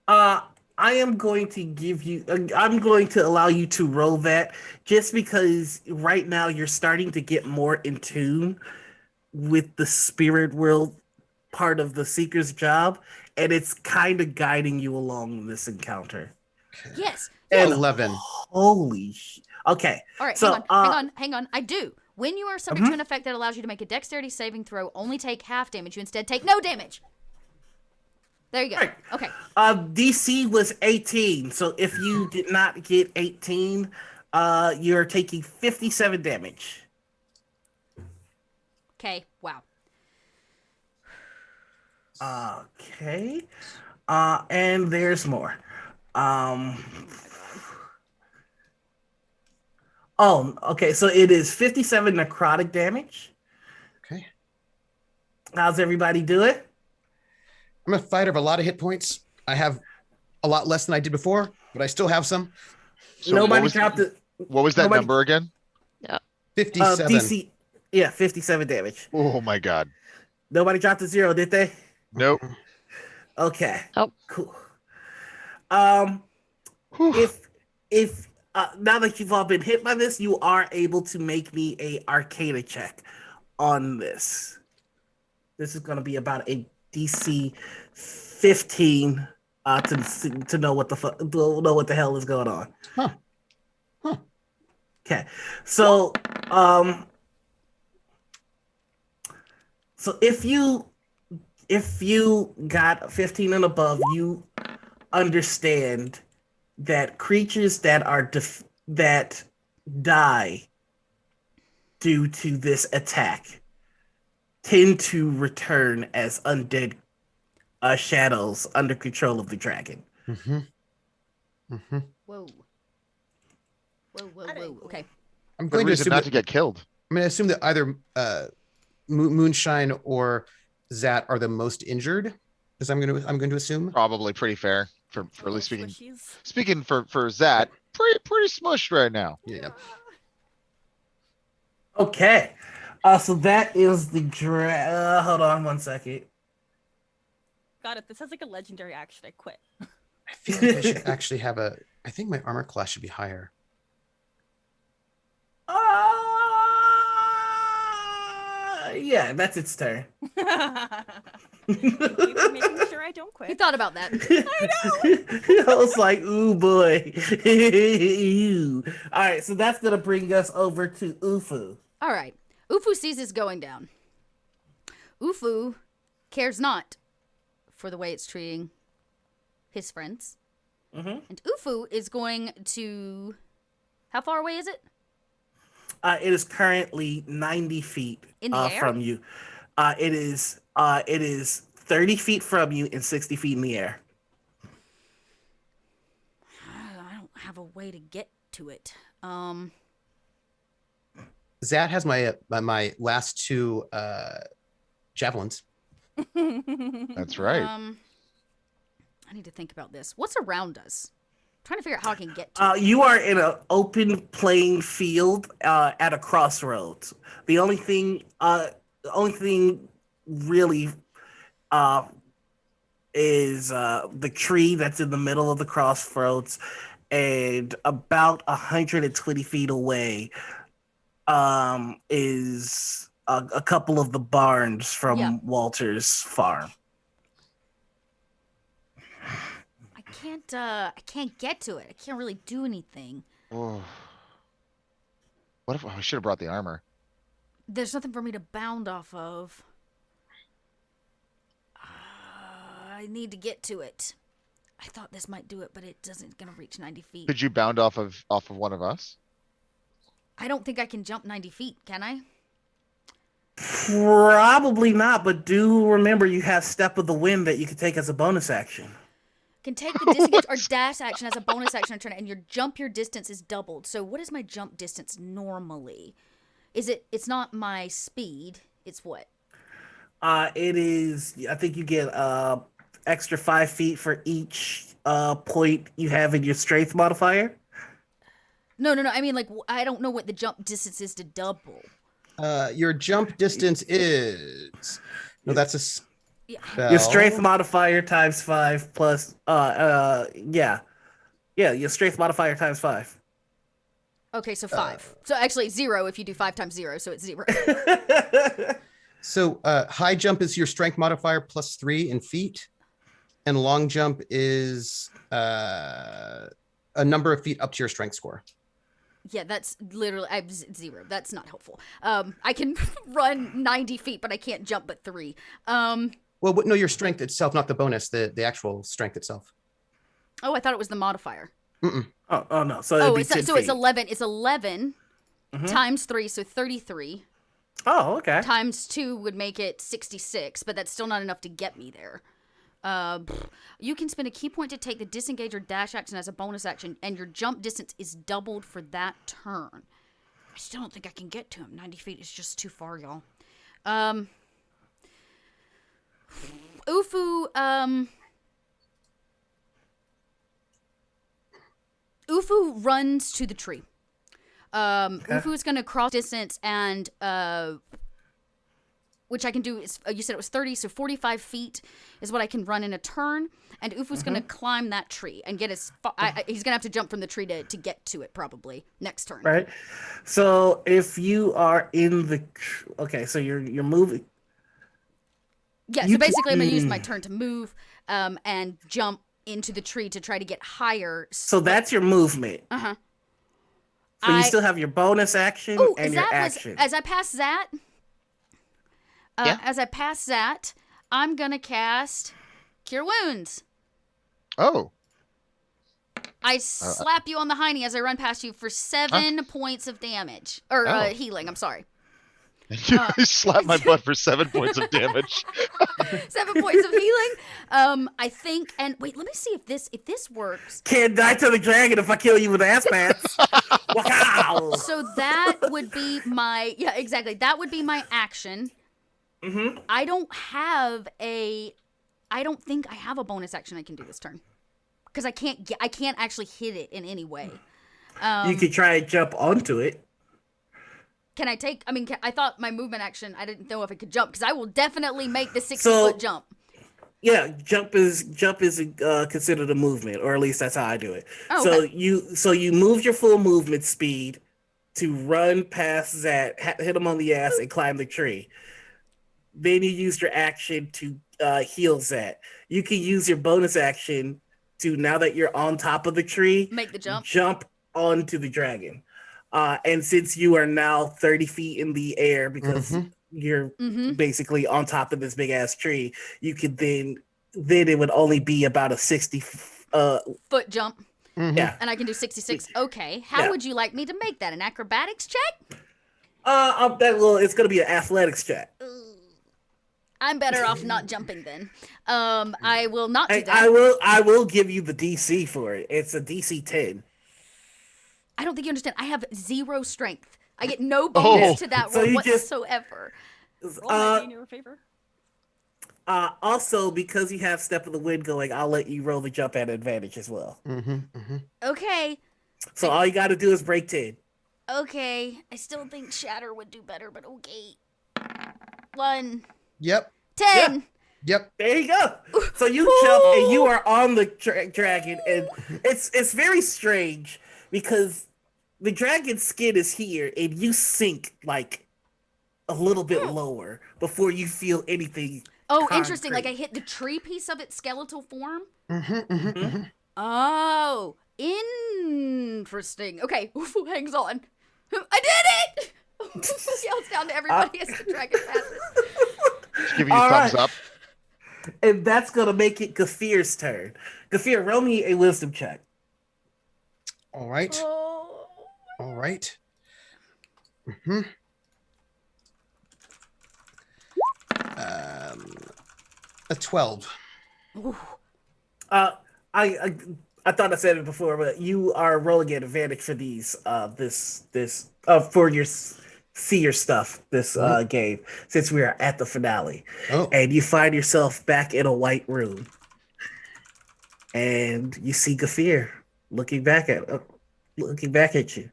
I am going to give you, I'm going to allow you to roll that just because right now you're starting to get more in tune with the spirit world part of the Seeker's job, and it's kind of guiding you along this encounter. Yes. And 11. Holy okay. All right, So, hang on. I do. When you are subject to an effect that allows you to make a dexterity saving throw, only take half damage. You instead take no damage. There you go. Right. Okay. DC was 18, so if you did not get 18, you're taking 57 damage. Okay. Wow. Okay. And there's more. Oh, okay. So it is 57 necrotic damage. Okay. How's everybody do it? I'm a fighter of a lot of hit points. I have a lot less than I did before, but I still have some. So Nobody dropped it. What was that nobody- number again? 57. DC. Yeah, 57 damage. Oh my god. Nobody dropped a 0, did they? Nope. Okay. Oh. Cool. Whew. If now that you've all been hit by this, you are able to make me a Arcana check on this. This is going to be about a DC 15 to know what the hell is going on. Huh. Okay, so if you got 15 and above, you understand that creatures that are that die due to this attack tend to return as undead shadows under control of the dragon. Mm-hmm. Mm-hmm. Whoa. Okay. I'm Good going to reason assume not that, to get killed. I'm going to assume that either Moonshine or Zat are the most injured, as I'm going to assume. Probably pretty fair. For at least speaking Squishies. speaking for Zat, pretty smushed right now. Yeah. Okay. So that is the hold on one second. Got it. This has like a legendary action. I quit. I feel like I should actually have a. I think my armor class should be higher. Yeah, that's its turn. Making sure I don't He quit. thought about that. I was like, ooh boy. Ew. All right, so that's gonna bring us over to Ufu. All right. Ufu sees this going down. Ufu cares not for the way it's treating his friends. Mm-hmm. And Ufu is going to. How far away is it? It is currently 90 feet In the air? from you. It is 30 feet from you and 60 feet in the air. I don't have a way to get to it. Zat has my last two javelins. That's right. I need to think about this. What's around us? I'm trying to figure out how I can get to it. You are in an open playing field at a crossroads. The only thing really is the tree that's in the middle of the crossroads, and about 120 feet away is a couple of the barns from Walter's farm. I can't get to it. I can't really do anything. Oh. What if I should have brought the armor? There's nothing for me to bound off of. I need to get to it. I thought this might do it, but it doesn't. Gonna reach 90 feet. Could you bound off of one of us? I don't think I can jump 90 feet. Can I? Probably not, but do remember you have Step of the Wind that you can take as a bonus action. Can take the disengage or dash action as a bonus action on turn, and your distance is doubled. So what is my jump distance normally? It's not my speed. It's what? It is. I think you get extra 5 feet for each point you have in your strength modifier. No. I mean, like, I don't know what the jump distance is to double. Your jump distance is. No, that's a spell. Your strength modifier times 5 plus. Your strength modifier times 5. Okay, so 5. So actually 0 if you do 5 times 0, so it's 0. So high jump is your strength modifier plus 3 in feet, and long jump is a number of feet up to your strength score. Yeah, that's literally 0. That's not helpful. I can run 90 feet, but I can't jump but 3. Well, no, your strength itself, not the bonus, the actual strength itself. Oh, I thought it was the modifier. Mm-mm. Oh no! So it's 11. It's 11 times 3, so 33. Oh, okay. Times 2 would make it 66, but that's still not enough to get me there. You can spend a key point to take the disengage or dash action as a bonus action, and your jump distance is guarded for that turn. I still don't think I can get to him. 90 feet is just too far, y'all. Ufu runs to the tree. Ufu is going to cross distance and which I can do is you said it was 30, so 45 feet is what I can run in a turn. And Ufu's going to climb that tree and get as far. He's going to have to jump from the tree to get to it probably next turn. Right. So if you are in the so you're moving. Yeah. So basically, I'm going to use my turn to move and jump into the tree to try to get higher. So that's your movement. Uh-huh. So you still have your bonus action and your action. As I pass that, I'm going to cast Cure Wounds. Oh. I slap you on the hiney as I run past you for 7 points of damage. Or healing, I'm sorry. You slap my butt for 7 points of damage. 7 points of healing. I think, and wait, let me see if this works. Can't die to the dragon if I kill you with ass pants. Wow. So that would be my that would be my action. Mm-hmm. I don't think I have a bonus action I can do this turn. because I can't actually hit it in any way. You could try and jump onto it. Can I take? I mean, I thought my movement action. I didn't know if it could jump because I will definitely make the 60-foot jump. Yeah, jump is considered a movement, or at least that's how I do it. Oh, so okay. you move your full movement speed to run past that, hit him on the ass, and climb the tree. Then you use your action to heal Zat. You can use your bonus action to, now that you're on top of the tree, Make the jump. Jump onto the dragon. And since you are now 30 feet in the air because you're basically on top of this big ass tree, you could then it would only be about a 60 foot jump. Yeah. And I can do 66. Okay. How would you like me to make that? An acrobatics check? It's gonna be an athletics check. I'm better off not jumping then. I will not do that. I will give you the DC for it. It's a DC 10. I don't think you understand. I have 0 strength. I get no bonus to that So roll you just- whatsoever. Roll might be in your favor. Also, because you have Step of the Wind going, I'll let you roll the jump at advantage as well. Okay. So all you got to do is break 10. Okay. I still think Shatter would do better, but okay. 1. Yep. 10. Yep. There you go. So you jump and you are on the dragon, and it's very strange because the dragon's skin is here, and you sink like a little bit lower before you feel anything. Oh, interesting. concrete. Like I hit the tree piece of its skeletal form? Oh, interesting. Okay, Ufu hangs on. I did it! Ufu yells down to everybody as the dragon passes. Just giving you All thumbs right. up. And that's going to make it Gafir's turn. Gafir, roll me a wisdom check. All right. Oh. All right. A 12. Ooh. I thought I said it before, but you are rolling at advantage for these for your seer stuff this game, since we are at the finale. Oh. And you find yourself back in a white room, and you see Gafir looking back at you.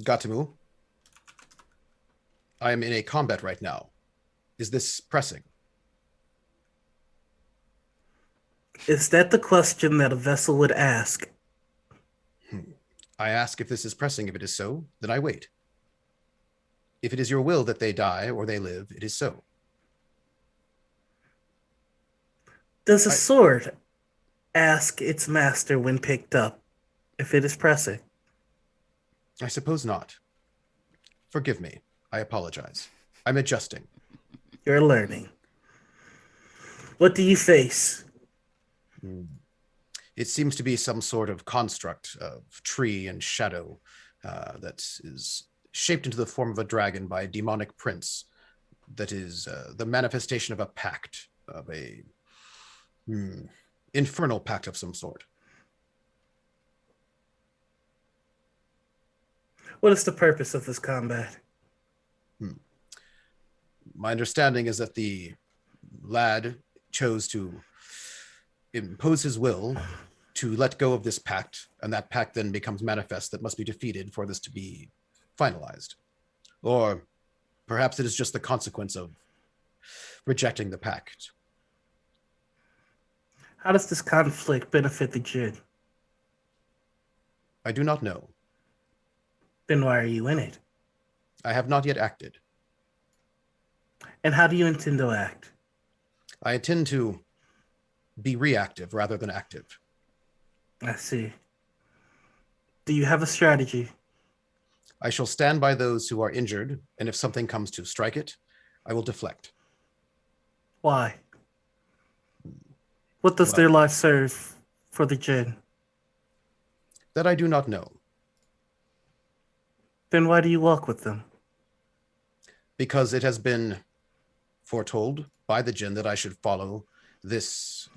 Gatamu. I am in a combat right now. Is this pressing? Is that the question that a vessel would ask? I ask if this is pressing. If it is so, then I wait. If it is your will that they die or they live, it is so. Does a sword ask its master when picked up if it is pressing? I suppose not. Forgive me. I apologize. I'm adjusting. You're learning. What do you face? It seems to be some sort of construct of tree and shadow that is shaped into the form of a dragon by a demonic prince that is the manifestation of a pact, of a infernal pact of some sort. What is the purpose of this combat? My understanding is that the lad chose to impose his will to let go of this pact, and that pact then becomes manifest that must be defeated for this to be finalized. Or perhaps it is just the consequence of rejecting the pact. How does this conflict benefit the Jinn? I do not know. Then why are you in it? I have not yet acted. And how do you intend to act? I intend to be reactive rather than active. I see. Do you have a strategy? I shall stand by those who are injured, and if something comes to strike it, I will deflect. Why? What does their life serve for the Jinn? That I do not know, Then why do you walk with them? because it has been foretold by the Jinn that I should follow this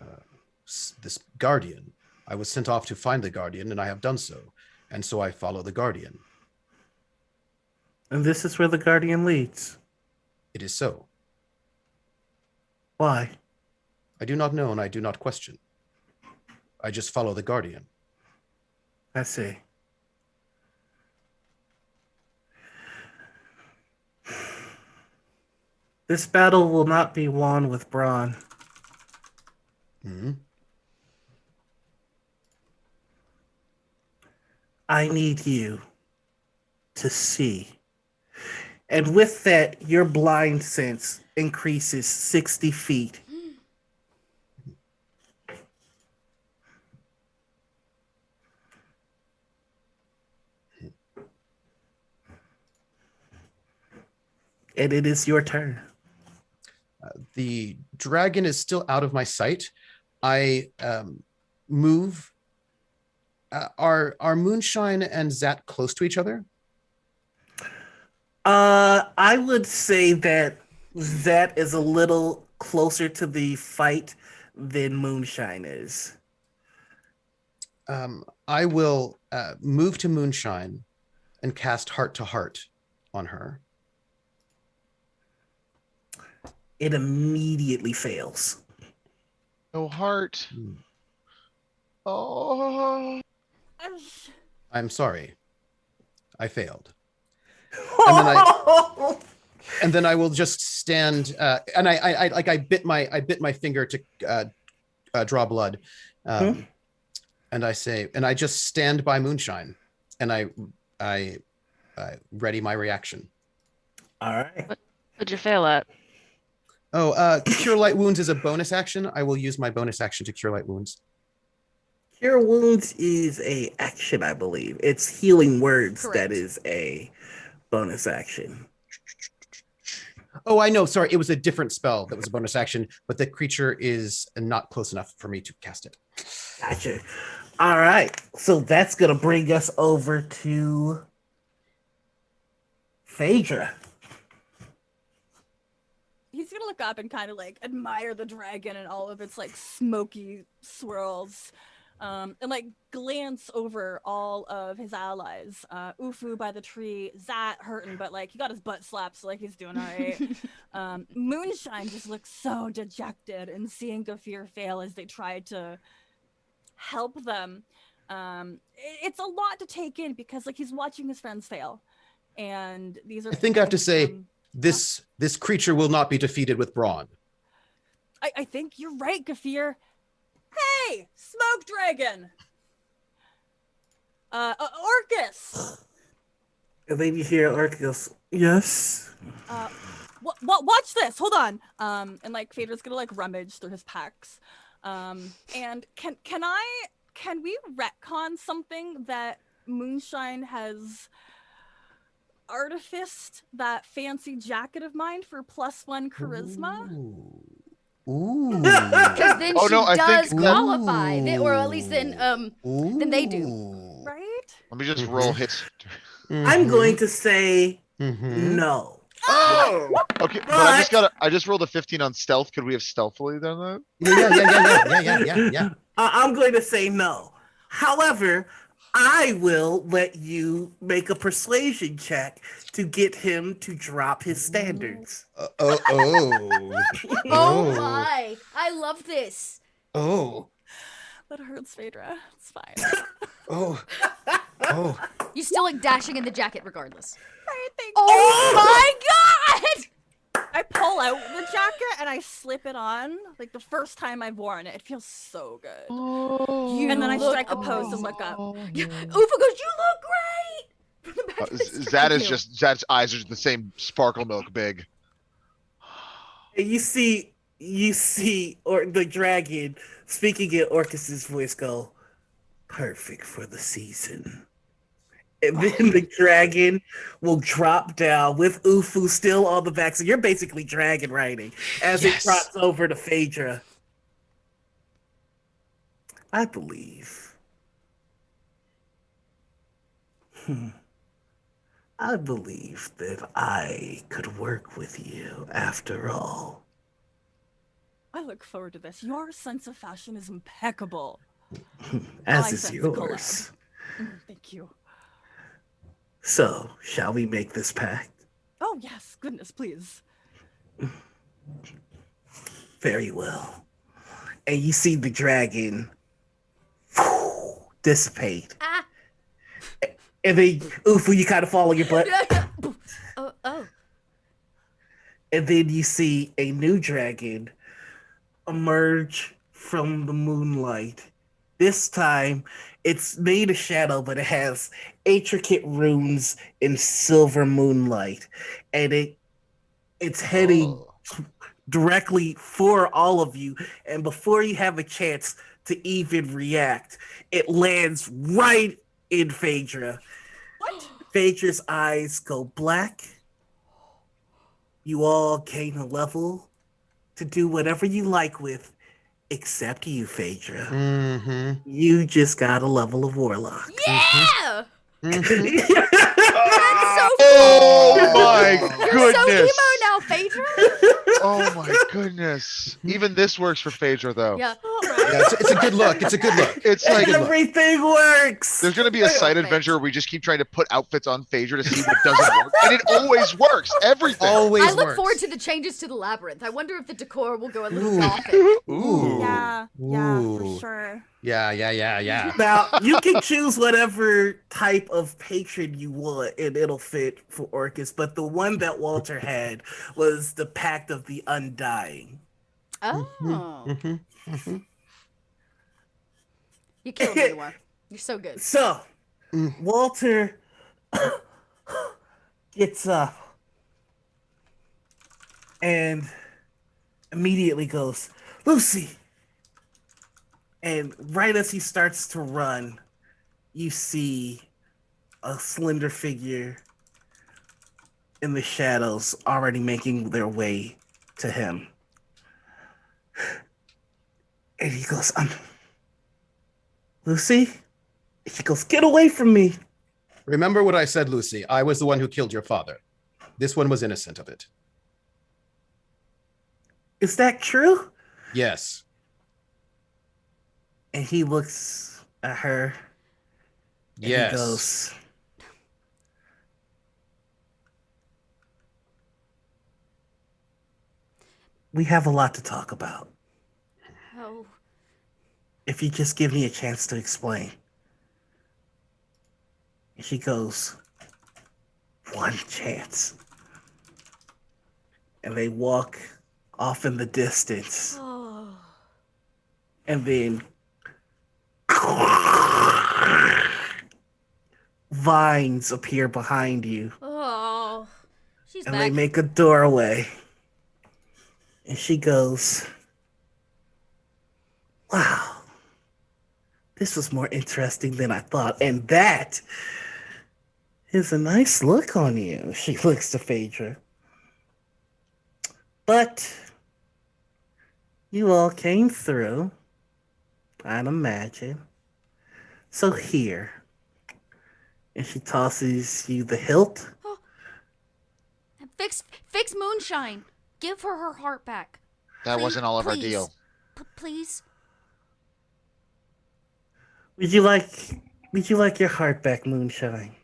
guardian. I was sent off to find the guardian, and I have done so, and so I follow the guardian. And this is where the Guardian leads. It is so. Why? I do not know, and I do not question. I just follow the guardian. I see. This battle will not be won with brawn. Hmm. I need you to see. And with that, your blind sense increases 60 feet. And it is your turn. The dragon is still out of my sight. I move. Are Moonshine and Zat close to each other? I would say that that is a little closer to the fight than Moonshine is. I will move to Moonshine and cast Heart to Heart on her. It immediately fails. No heart. Oh. I'm sorry. I failed. Oh! And then I will just stand and I bit my finger to draw blood. And I say, and I just stand by Moonshine and I ready my reaction. All right. What'd you fail at? Oh, Cure Light Wounds is a bonus action. I will use my bonus action to Cure Light Wounds. Cure Wounds is a action, I believe. It's Healing Words Correct. that is a bonus action. Oh, I know. Sorry, it was a different spell that was a bonus action, but the creature is not close enough for me to cast it. Gotcha. All right. So that's going to bring us over to Phaedra. He's gonna look up and kind of like admire the dragon and all of its like smoky swirls, and like glance over all of his allies. Ufu by the tree, Zat hurting, but like he got his butt slapped, so like he's doing all right. Moonshine just looks so dejected, and seeing Gafir fail as they tried to help them, it's a lot to take in because like he's watching his friends fail, and these are. I think I have to say this creature will not be defeated with brawn. I think you're right, Gafir. Hey, smoke dragon. Orcus. And then you hear Orcus. Yes. Watch this. Hold on. And like Phaedra's gonna like rummage through his packs. And can we retcon something that Moonshine has artificed that fancy jacket of mine for +1 charisma? Ooh. Because then Oh, she no, I does think- qualify, or at least then they do. Ooh. Right? Let me just roll hits. I'm going to say Mhm. no. Oh. Okay, but I just rolled a 15 on stealth. Could we have stealthily done that? Yeah. I'm going to say no. However, I will let you make a persuasion check to get him to drop his standards. Oh my! I love this. Oh. That hurts, Phaedra. It's fine. Oh. You still like dashing in the jacket regardless. Right, thank Oh my god! I pull out the jacket and I slip it on, like the first time I've worn it. It feels so good. And then I look strike a pose and look up. Ufa goes, "You look great!" From the back of the That is statue. just Zat's eyes are the same sparkle milk big. And you see, or the dragon speaking in Orcus's voice go, perfect for the season. And then the dragon will drop down with Ufu still on the back. So you're basically dragon riding as it Yes. drops over to Phaedra. I believe. I believe that I could work with you after all. I look forward to this. Your sense of fashion is impeccable. As I is sense yours. Thank you. So, shall we make this pact? Oh, yes. Goodness, please. Very well. And you see the dragon dissipate. Ah. And then, Ufu, you kind of fall on your butt. Oh. And then you see a new dragon emerge from the moonlight. This time, it's made of shadow, but it has intricate runes in silver moonlight. And it's heading directly for all of you. And before you have a chance to even react, it lands right in Phaedra. What? Phaedra's eyes go black. You all gain a level to do whatever you like with, except you, Phaedra. Mm-hmm. You just got a level of Warlock. Yeah! Mm-hmm. That's so Oh my You're so goodness! emo now, Phaedra. Oh my goodness! Even this works for Phaedra, though. Yeah. Yeah, it's a good look. It's a good look. It's like Everything works. there's gonna be a side adventure where we just keep trying to put outfits on Phaedra to see what doesn't work, and it always works. Everything. Always I look works. forward to the changes to the labyrinth. I wonder if the decor will go a little Ooh. gothic. Ooh. Yeah, Ooh. for sure. Yeah. Now, you can choose whatever type of patron you want, and it'll fit for Orcus, but the one that Walter had was the Pact of the Undying. Oh. Mm-hmm. You killed me, Noir. You're so good. So, Walter gets up and immediately goes, Lucy! And right as he starts to run, you see a slender figure in the shadows already making their way to him. And he goes, Lucy? She goes, get away from me. Remember what I said, Lucy. I was the one who killed your father. This one was innocent of it. Is that true? Yes. And he looks at her. And Yes. he goes, we have a lot to talk about. Oh. If you just give me a chance to explain. And she goes, one chance. And they walk off in the distance. Oh. And then vines appear behind you. Oh. She's And back. they make a doorway. And she goes, wow, this was more interesting than I thought. And that is a nice look on you. She looks to Phaedra. But you all came through, I'd imagine. So here. And she tosses you the hilt. Fix Moonshine. Give her her heart back. That Please, wasn't all of our please. deal. Please. Would you like your heart back, Moonshine?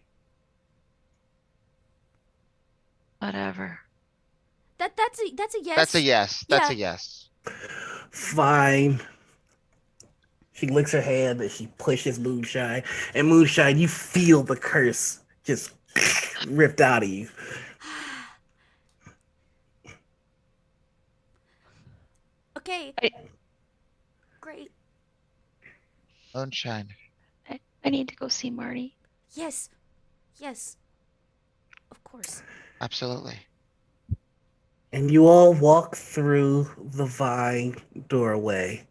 Whatever. That's a yes. That's a yes. That's a Yeah. yes. Fine. She licks her hand and she pushes Moonshine. And Moonshine, you feel the curse just ripped out of you. Okay. I- Great. Moonshine. I need to go see Marty. Yes. Yes. Of course. Absolutely. And you all walk through the vine doorway.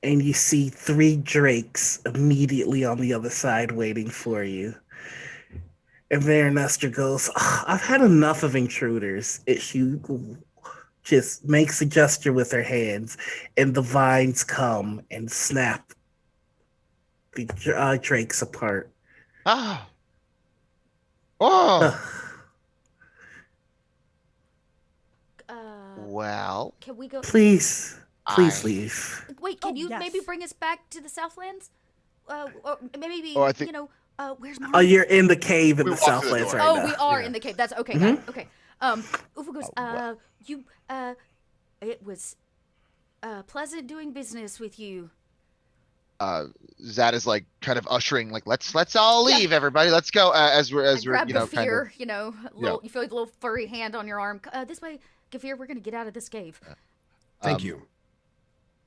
And you see 3 drakes immediately on the other side waiting for you. And there Nestor goes, I've had enough of intruders. She just makes a gesture with her hands, and the vines come and snap the drakes apart. Oh. Oh. Well. Can we go? Please I- leave. Wait, can Oh, you yes. maybe bring us back to the Southlands? Or maybe, Oh, I think- where's Oh, Marty? you're in the cave in We the walked through the Southlands door. right Oh, now. we are Yeah. in the cave. That's okay. Mhm. Got it. Okay. Ufa goes, well- it was pleasant doing business with you. Zat is like kind of ushering, like, let's all leave, everybody, let's go. I We're grab you know kind of Gafir, you feel like a little furry hand on your arm. This way, Gafir, we're gonna get out of this cave. Thank you.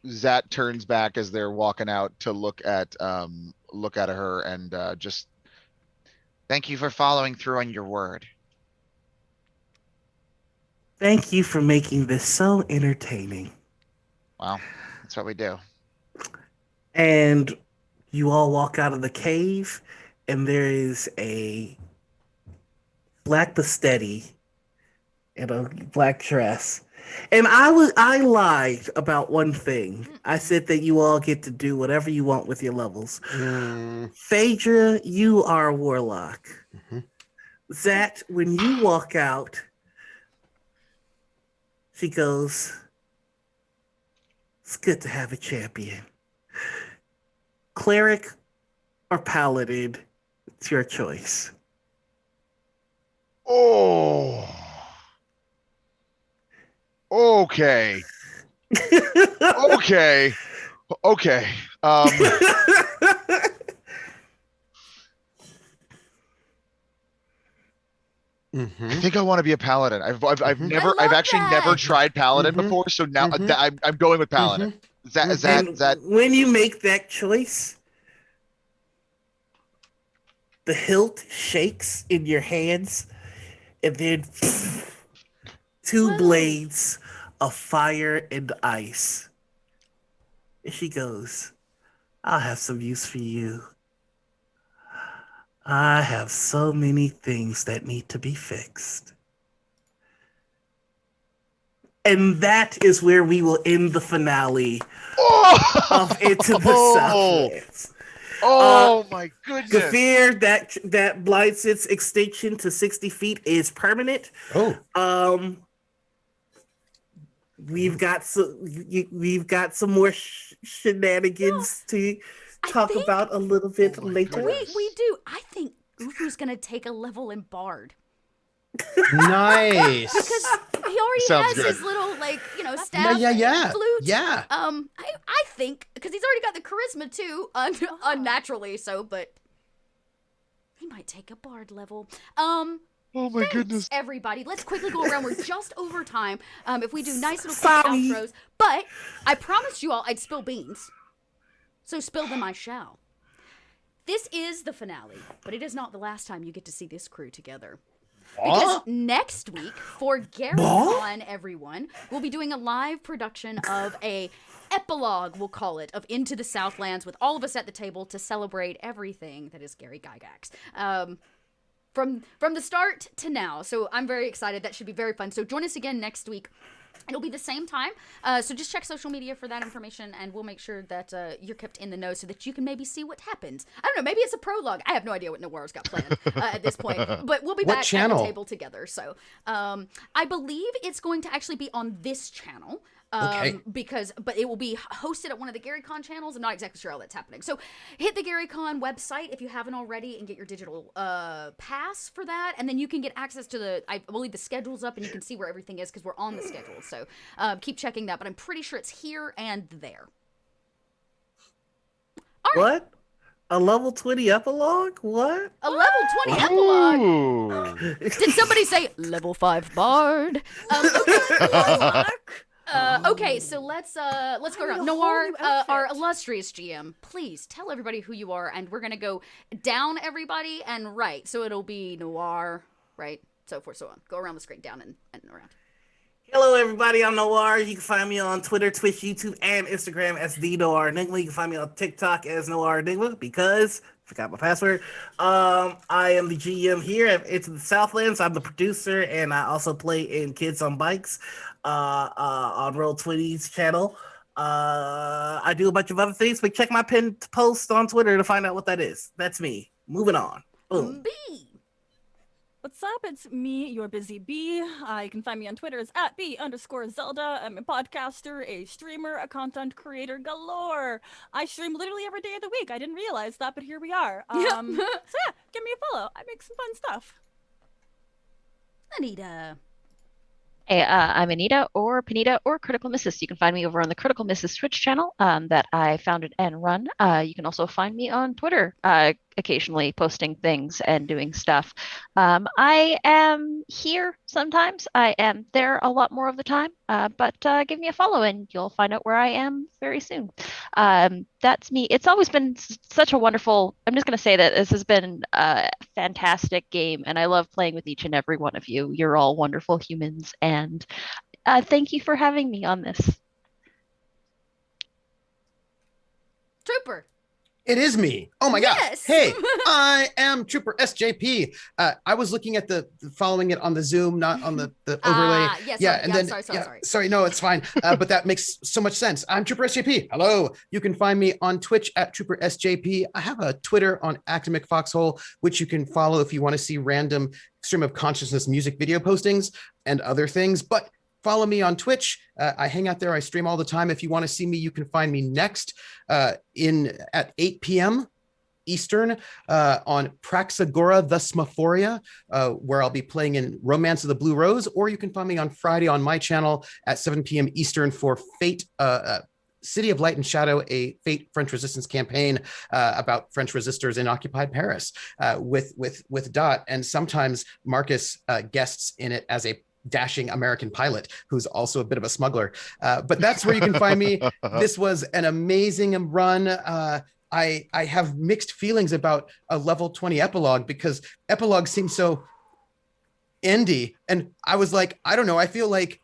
Zat turns back as they're walking out to look at her and just thank you for following through on your word. Thank you for making this so entertaining. Wow, that's what we do. And you all walk out of the cave, and there is a black Pastetti in a black dress. And I lied about one thing. I said that you all get to do whatever you want with your levels. Phaedra, you are a warlock. Zat, when you walk out, she goes, it's good to have a champion. Cleric or paladin, it's your choice. Oh. Okay. Okay. Okay. I think I want to be a paladin. I've actually never tried paladin before, so now I'm going with paladin. Is that when you make that choice, the hilt shakes in your hands, and then two blades of fire and ice. And she goes, I'll have some use for you. I have so many things that need to be fixed. And that is where we will end the finale of Into the Southlands. Oh my goodness. The fear that blind sense extinction to 60 feet is permanent. We've got some more shenanigans to talk about a little bit later. We do. I think Ufu's gonna take a level in Bard. Nice. Because he already Sounds has good. his little staff flute. Yeah. I think because he's already got the charisma too, unnaturally so, but he might take a Bard level. Oh my goodness. Everybody, let's quickly go around. We're just over time. If we do nice little quick outros, but I promised you all I'd spill beans. So spill them I shall. This is the finale, but it is not the last time you get to see this crew together. Because next week, for GaryCon, everyone, we'll be doing a live production of a epilogue, we'll call it, of Into the Southlands with all of us at the table to celebrate everything that is Gary Gygax. From the start to now. So I'm very excited. That should be very fun. So join us again next week. It'll be the same time, so just check social media for that information, and we'll make sure that you're kept in the know so that you can maybe see what happens. I don't know, maybe it's a prologue. I have no idea what Noir's got planned at this point, but we'll be back at the table together. So I believe it's going to actually be on this channel. But it will be hosted at one of the GaryCon channels. I'm not exactly sure how that's happening. So hit the GaryCon website if you haven't already and get your digital pass for that. And then you can get access to I believe the schedule's up and you can see where everything is because we're on the schedule. So keep checking that. But I'm pretty sure it's here and there. All right. What? A level 20 epilogue? What? A level 20 epilogue? Did somebody say level 5 bard? Okay, so let's go around. Noir, our illustrious GM, please tell everybody who you are, and we're gonna go down everybody and right. So it'll be Noir, right, so forth, so on. Go around the screen, down and around. Hello, everybody. I'm Noir. You can find me on Twitter, Twitch, YouTube, and Instagram as the Noir Enigma. You can find me on TikTok as Noir Enigma because I forgot my password. I am the GM here at Into the Southlands. I'm the producer, and I also play in Kids on Bikes on Roll20's channel. I do a bunch of other things, but check my pinned post on Twitter to find out what that is. That's me. Moving on. Boom. B. What's up? It's me, your busy bee. You can find me on Twitter as @B_Zelda. I'm a podcaster, a streamer, a content creator galore. I stream literally every day of the week. I didn't realize that, but here we are. So yeah, give me a follow. I make some fun stuff. Anita. Hey, I'm Anita or Panita or Critical Misses. You can find me over on the Critical Misses Twitch channel that I founded and run. You can also find me on Twitter, occasionally posting things and doing stuff. I am here sometimes. I am there a lot more of the time, but give me a follow and you'll find out where I am very soon. That's me. It's always been such a wonderful, I'm just going to say that this has been a fantastic game, and I love playing with each and every one of you. You're all wonderful humans, and thank you for having me on this. Trooper. It is me. Oh my gosh. Yes. Hey, I am Trooper SJP. I was looking at the following it on the Zoom, not on the overlay. Yes, yeah, sorry, and yeah, then sorry. sorry, no, it's fine. But that makes so much sense. I'm Trooper SJP. Hello. You can find me on Twitch at Trooper SJP. I have a Twitter on Academic Foxhole, which you can follow if you want to see random stream of consciousness music video postings and other things. But follow me on Twitch. I hang out there. I stream all the time. If you want to see me, you can find me next at 8 p.m. Eastern on Praxagora the Smaphoria, where I'll be playing in Romance of the Blue Rose, or you can find me on Friday on my channel at 7 p.m. Eastern for Fate, City of Light and Shadow, a Fate French Resistance campaign about French resistors in occupied Paris with Dot, and sometimes Marcus guests in it as a dashing American pilot who's also a bit of a smuggler. But that's where you can find me. This was an amazing run. I have mixed feelings about a level 20 epilogue because epilogue seems so indie. And I was like, I don't know, I feel like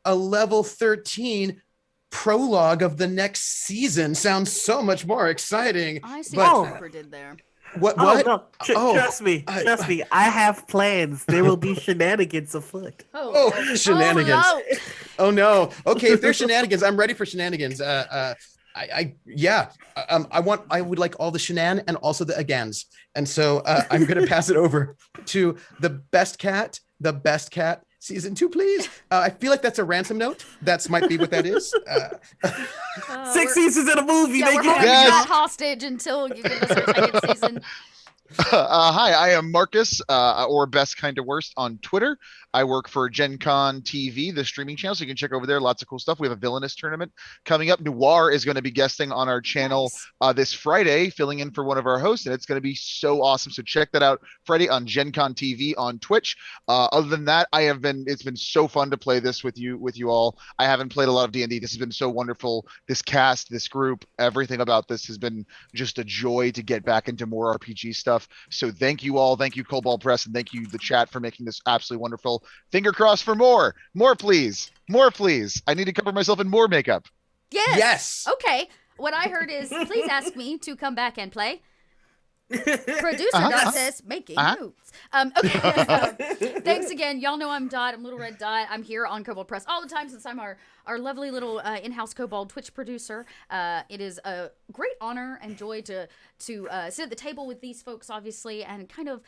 a level 13 prologue of the next season sounds so much more exciting. I see but what Trooper did there. What? No. Trust me. I have plans. There will be shenanigans afoot. Oh, shenanigans. Oh, no. Oh no. Okay, if there's shenanigans, I'm ready for shenanigans. I would like all the shenan and also the agans. And so I'm gonna pass it over to the best cat season 2, please. I feel like that's a ransom note. That might be what that is. 6 seasons in a movie. Yeah, they we're get holding Yes. that hostage until you give us our second season. Hi, I am Marcus, or Best Kind of Worst on Twitter. I work for Gen Con TV, the streaming channel, so you can check over there. Lots of cool stuff. We have a villainous tournament coming up. Noir is going to be guesting on our channel this Friday, filling in for one of our hosts, and it's going to be so awesome. So check that out Friday on Gen Con TV on Twitch. Other than that, it's been so fun to play this with you all. I haven't played a lot of D&D. This has been so wonderful. This cast, this group, everything about this has been just a joy to get back into more RPG stuff. So thank you all. Thank you, Kobold Press, and thank you, the chat, for making this absolutely wonderful. Finger crossed for more. More, please. More, please. I need to cover myself in more makeup. Yes. Okay. What I heard is, please ask me to come back and play. Producer Dot says, making notes. Okay. Thanks again. Y'all know I'm Dot. I'm Little Red Dot. I'm here on Kobold Press all the time since I'm our lovely little in-house Kobold Twitch producer. It is a great honor and joy to sit at the table with these folks, obviously, and kind of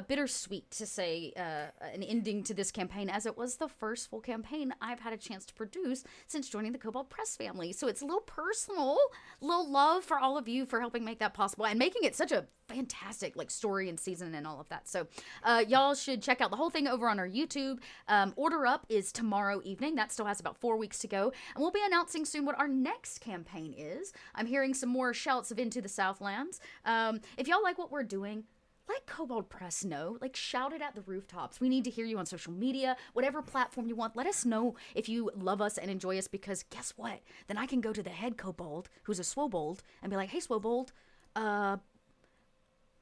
bittersweet to say an ending to this campaign, as it was the first full campaign I've had a chance to produce since joining the Kobold Press family. So it's a little personal, little love for all of you for helping make that possible and making it such a fantastic story and season and all of that. So y'all should check out the whole thing over on our YouTube. Order Up is tomorrow evening. That still has about 4 weeks to go, and we'll be announcing soon what our next campaign is. I'm hearing some more shouts of Into the Southlands. If y'all like what we're doing, let Kobold Press know. Shout it at the rooftops. We need to hear you on social media, whatever platform you want. Let us know if you love us and enjoy us, because guess what? Then I can go to the head Kobold, who's a Swobold, and be like, hey, Swobold,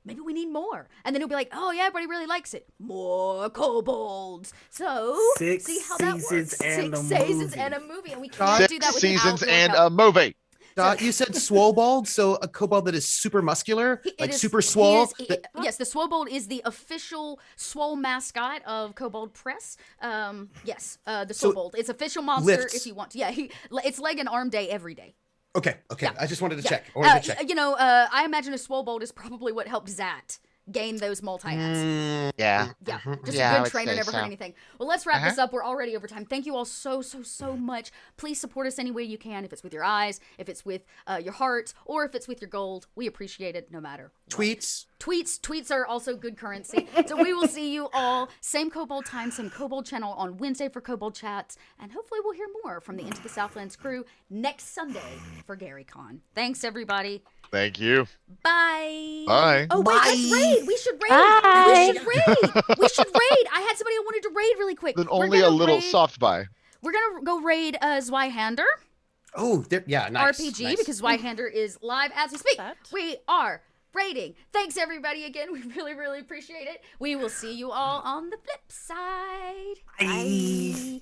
maybe we need more. And then he'll be like, oh yeah, everybody really likes it. More kobolds. So, see how that works. 6 seasons and a movie. And we can't do that 6 without seasons your and help. a movie. You said Swobold, so a kobold that is super muscular, super He swole. is- yes, the Swobold is the official swole mascot of Kobold Press. Yes, the Swobold. It's official monster lifts. if you want to. Yeah, it's leg and arm day every day. Okay. Yeah. I just wanted to check. I imagine a Swobold is probably what helped Zat gain those multi-hats. Yeah. Yeah, Mhm. just Yeah, I a good would trainer, say never hurt so. anything. Well, let's wrap this up. We're already over time. Thank you all so much. Please support us any way you can. If it's with your eyes, if it's with your heart, or if it's with your gold, we appreciate it no matter what. Tweets are also good currency. So we will see you all same Kobold time, same Kobold channel on Wednesday for Kobold chats, and hopefully we'll hear more from the Into the Southlands crew next Sunday for GaryCon. Thanks everybody. Thank you. Bye. Bye. Oh wait, let's Bye. raid. We should raid. Bye. We should raid. I had somebody who wanted to raid really quick. Then We're only a gonna little raid- soft buy. We're gonna go raid Zweihander Oh, yeah, nice. RPG nice. because Zweihander is live as we speak. That. We are raiding. Thanks everybody again. We really appreciate it. We will see you all on the flip side. Bye. Bye.